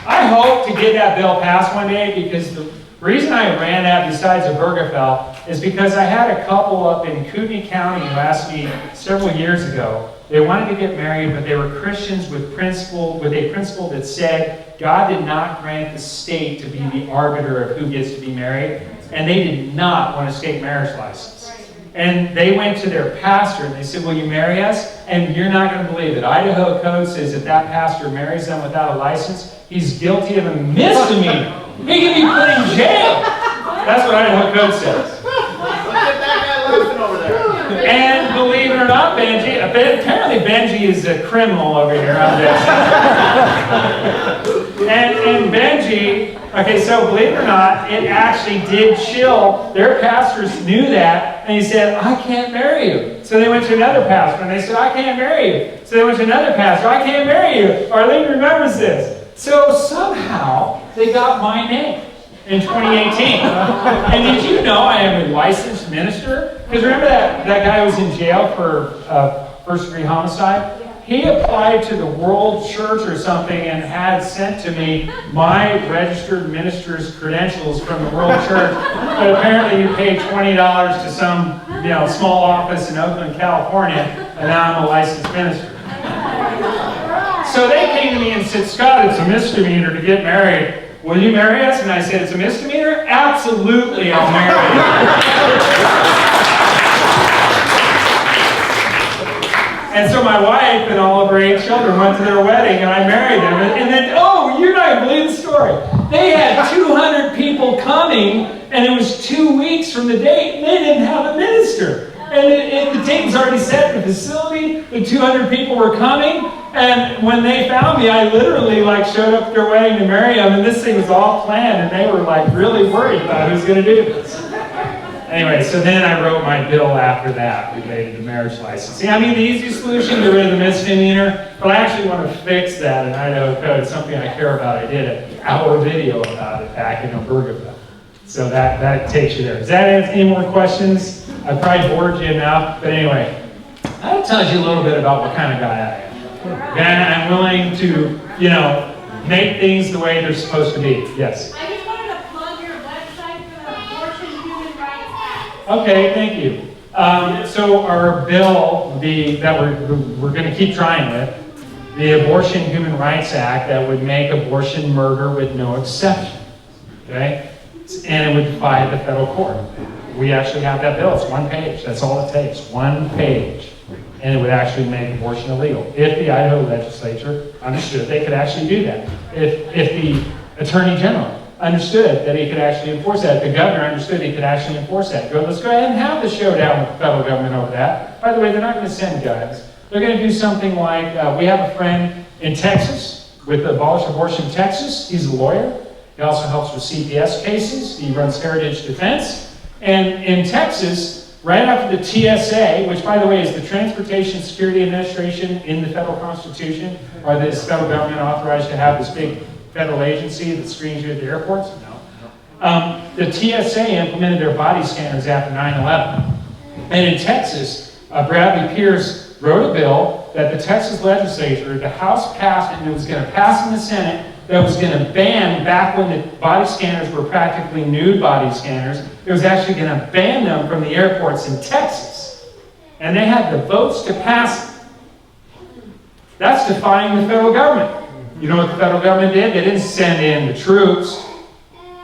I hope to get that bill passed one day, because the reason I ran that besides Obergefell is because I had a couple up in Kootenai County who asked me several years ago. They wanted to get married, but they were Christians with a principle that said God did not grant the state to be the arbiter of who gets to be married, and they did not want a state marriage license. And they went to their pastor and they said, will you marry us? And you're not going to believe it. Idaho code says if that pastor marries them without a license, he's guilty of a misdemeanor. He can be put in jail. That's what Idaho code says. Look at that guy laughing over there. And believe it or not, Benji, apparently Benji is a criminal over here on this. And Benji, okay, so believe it or not, it actually did chill. Their pastors knew that, and he said, I can't marry you. So they went to another pastor, and they said, I can't marry you. So they went to another pastor, I can't marry you. Arlene remembers this. So somehow, they got my name in 2018. And did you know I am a licensed minister? Because remember that guy who was in jail for first-degree homicide? He applied to the World Church or something and had sent to me my registered minister's credentials from the World Church. But apparently you paid $20 to some small office in Oakland, California, and now I'm a licensed minister. So they came to me and said, Scott, it's a misdemeanor to get married. Will you marry us? And I said, it's a misdemeanor? Absolutely, I'll marry you. And so my wife and all of her 8 children went to their wedding, and I married them. And then, oh, you're not going to believe the story. They had 200 people coming, and it was 2 weeks from the date, and they didn't have a minister. And the date was already set in the facility. The 200 people were coming, and when they found me, I literally showed up at their wedding to marry them, and this thing was all planned, and they were really worried about who's going to do this. Anyway, so then I wrote my bill after that related to marriage licensing. I mean, the easy solution, get rid of the misdemeanor, but I actually want to fix that in Idaho code. It's something I care about. I did an hour video about it back in Obergefell. So that takes you there. Does that answer any more questions? I probably bored you enough, but anyway, that tells you a little bit about what kind of guy I am. And I'm willing to, make things the way they're supposed to be. Yes? I just wanted to plug your website for the Abortion Human Rights Act. Okay, thank you. So our bill, that we're going to keep trying with, the Abortion Human Rights Act, that would make abortion murder with no exception. Okay? And it would defy the federal court. We actually have that bill. It's 1 page. That's all it takes. 1 page. and it would actually make abortion illegal. If the Idaho legislature understood they could actually do that. If the Attorney General understood that he could actually enforce that, if the governor understood he could actually enforce that. Let's go ahead and have the showdown with the federal government over that. By the way, they're not going to send guns. They're going to do something like, we have a friend in Texas with Abolish Abortion Texas. He's a lawyer. He also helps with CPS cases. He runs Heritage Defense. And in Texas, right after the TSA, which by the way is the Transportation Security Administration in the federal constitution, or this federal government authorized to have this big federal agency that screens you at the airports? No. The TSA implemented their body scanners after 9/11. And in Texas, Bradley Pierce wrote a bill that the Texas legislature, the House passed, and it was going to pass in the Senate, that was going to ban, back when the body scanners were practically nude body scanners, it was actually going to ban them from the airports in Texas. And they had the votes to pass it. That's defying the federal government. You know what the federal government did? They didn't send in the troops.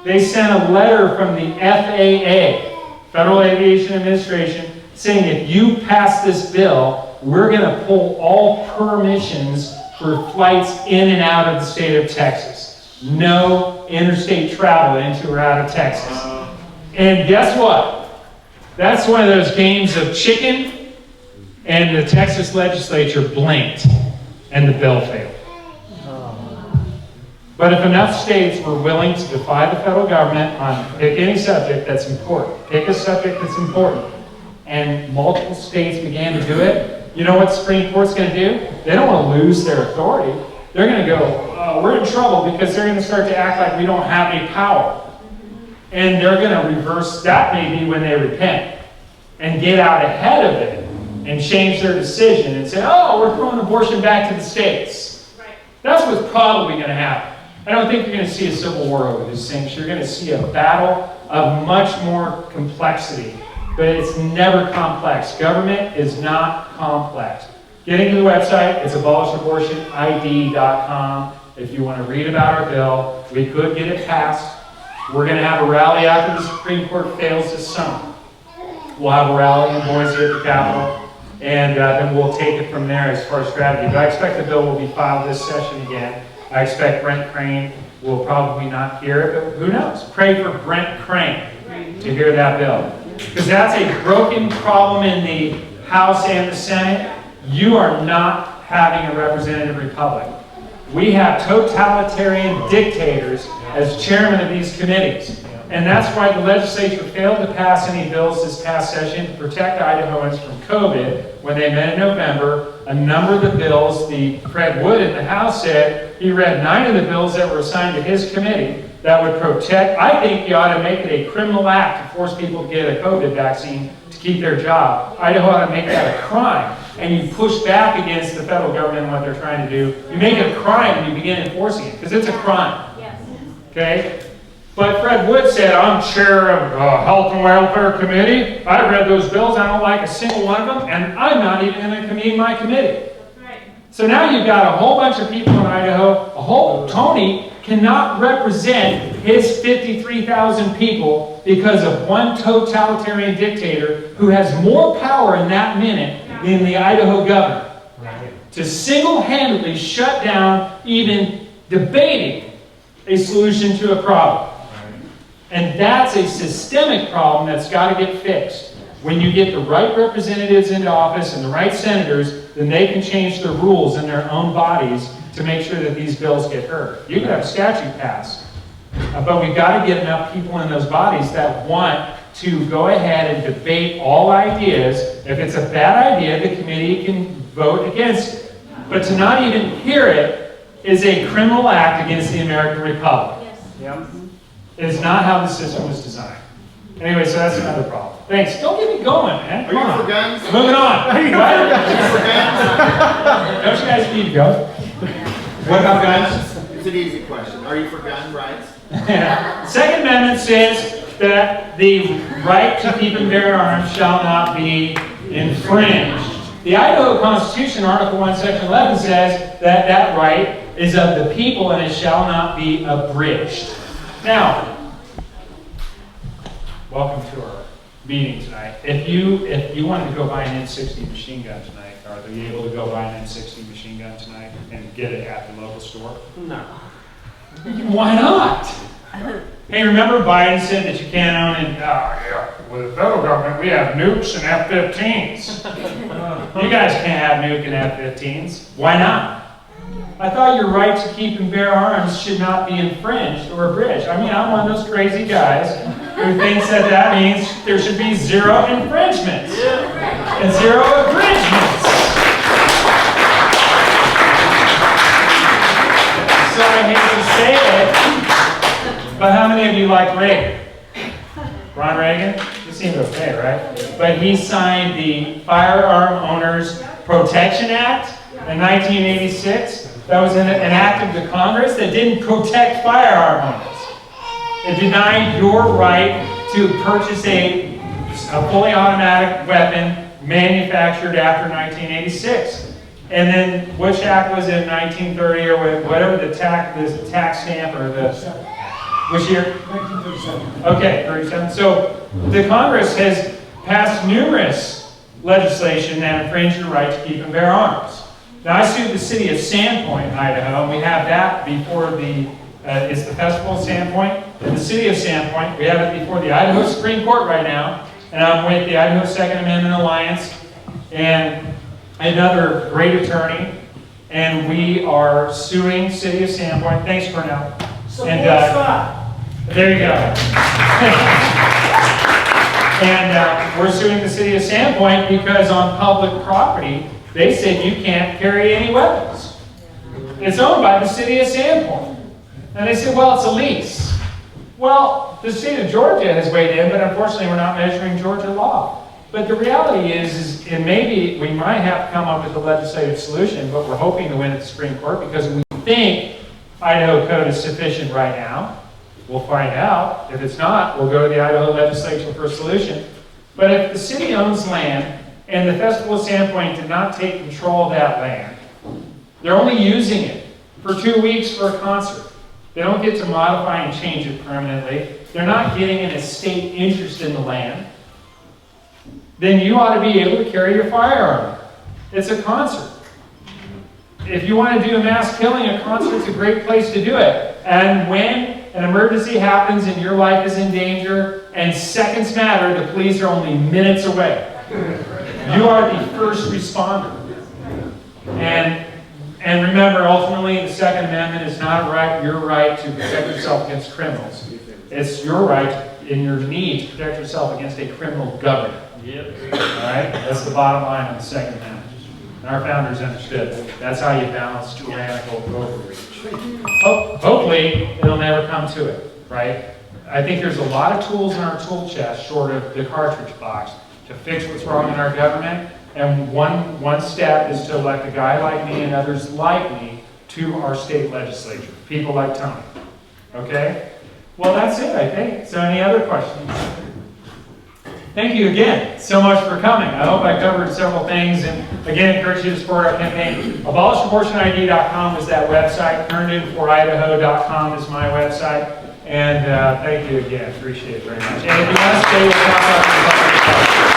They sent a letter from the FAA, Federal Aviation Administration, saying if you pass this bill, we're going to pull all permissions for flights in and out of the state of Texas. No interstate travel into or out of Texas. And guess what? That's one of those games of chicken, and the Texas legislature blinked, and the bill failed. But if enough states were willing to defy the federal government on pick any subject that's important, pick a subject that's important, and multiple states began to do it, you know what the Supreme Court's going to do? They don't want to lose their authority. They're going to go, we're in trouble, because they're going to start to act like we don't have any power. And they're going to reverse, that maybe when they repent, and get out ahead of it, and change their decision, and say, oh, we're throwing abortion back to the states. Right. That's what's probably going to happen. I don't think you're going to see a civil war over these things. You're going to see a battle of much more complexity. But it's never complex. Government is not complex. Getting to the website, it's abolishabortionid.com. If you want to read about our bill, we could get it passed. We're going to have a rally after the Supreme Court fails this summer. We'll have a rally in Boise at the Capitol, and then we'll take it from there as far as strategy. But I expect the bill will be filed this session again. I expect Brent Crane will probably not hear it, but who knows? Pray for Brent Crane to hear that bill. Because that's a broken problem in the House and the Senate. You are not having a representative republic. We have totalitarian dictators as chairman of these committees. And that's why the legislature failed to pass any bills this past session to protect Idahoans from COVID. When they met in November, a number of the bills, Fred Wood in the House said he read 9 of the bills that were assigned to his committee that would protect. I think you ought to make it a criminal act to force people to get a COVID vaccine to keep their job. Idaho ought to make that a crime. And you push back against the federal government and what they're trying to do. You make it a crime when you begin enforcing it, because it's a crime. Yes. Okay? But Fred Wood said, I'm chair of Health and Welfare Committee. I read those bills. I don't like a single one of them, and I'm not even going to convene my committee. That's right. So now you've got a whole bunch of people in Idaho. Tony cannot represent his 53,000 people because of one totalitarian dictator who has more power in that minute than the Idaho governor. Right. To single-handedly shut down even debating a solution to a problem. And that's a systemic problem that's got to get fixed. When you get the right representatives into office and the right senators, then they can change the rules in their own bodies to make sure that these bills get heard. You can have a statute passed, but we've got to get enough people in those bodies that want to go ahead and debate all ideas. If it's a bad idea, the committee can vote against it. But to not even hear it is a criminal act against the American Republic. Yes. Yep. It is not how the system was designed. Anyway, so that's another problem. Thanks. Don't get me going, man. Are Come you on. for guns? Moving on. Are you for guns? Don't you guys need to go? What about guns? It's an easy question. Are you for gun rights? Second Amendment says that the right to keep and bear arms shall not be infringed. The Idaho Constitution, Article 1, Section 11 says that that right is of the people and it shall not be abridged. Now, welcome to our meeting tonight. If you wanted to go buy an N60 machine gun tonight, or Are you able to go buy an M60 machine gun tonight and get it at the local store? No. Why not? Hey, remember Biden said that you can't own and with the federal government we have nukes and F-15s. You guys can't have nuke and F-15s. Why not? I thought your right to keep and bear arms should not be infringed or abridged. I mean, I'm one of those crazy guys who thinks that that means there should be zero infringements and zero abridgments. So I hate to say it, but how many of you like Reagan? Ron Reagan? He seemed okay, right? But he signed the Firearm Owners Protection Act in 1986. That was an act of the Congress that didn't protect firearm owners. It denied your right to purchase a fully automatic weapon manufactured after 1986. And then which act was it in 1930 or whatever the tax stamp or the which year? 1937. Okay, 37. So the Congress has passed numerous legislation that infringe your right to keep and bear arms. Now, I sued the city of Sandpoint, Idaho, and we have that before it's the Festival of Sandpoint, and the city of Sandpoint. We have it before the Idaho Supreme Court right now, and I'm with the Idaho Second Amendment Alliance, and another great attorney, and we are suing city of Sandpoint. Thanks, Cornell. There you go. And we're suing the city of Sandpoint because on public property, they said you can't carry any weapons. It's owned by the city of Sandpoint. And they said, well, it's a lease. Well, the state of Georgia has weighed in, but unfortunately we're not measuring Georgia law. But the reality is, and maybe we might have to come up with a legislative solution, but we're hoping to win at the Supreme Court because we think Idaho code is sufficient right now. We'll find out. If it's not, we'll go to the Idaho legislature for a solution. But if the city owns land, and the Festival of Sandpoint did not take control of that land, they're only using it for 2 weeks for a concert. They don't get to modify and change it permanently. They're not getting an estate interest in the land. Then you ought to be able to carry your firearm. It's a concert. If you want to do a mass killing, a concert's a great place to do it. And when an emergency happens and your life is in danger and seconds matter, the police are only minutes away. You are the first responder. And remember, ultimately, the Second Amendment is not your right to protect yourself against criminals. It's your right and your need to protect yourself against a criminal government. Yep. All right? That's the bottom line of the Second Amendment. And our founders understood. That's how you balance tyrannical overreach. Hopefully, it'll never come to it, right? I think there's a lot of tools in our tool chest short of the cartridge box to fix what's wrong in our government, and one step is to elect a guy like me and others like me to our state legislature, people like Tony. Okay? Well, that's it, I think. So any other questions? Thank you again so much for coming. I hope I covered several things, and again, encourage you to support our campaign. AbolishAbortionID.com is that website. HerndonForIdaho.com is my website. And thank you again. Appreciate it very much. And if you want to stay, we'll talk about the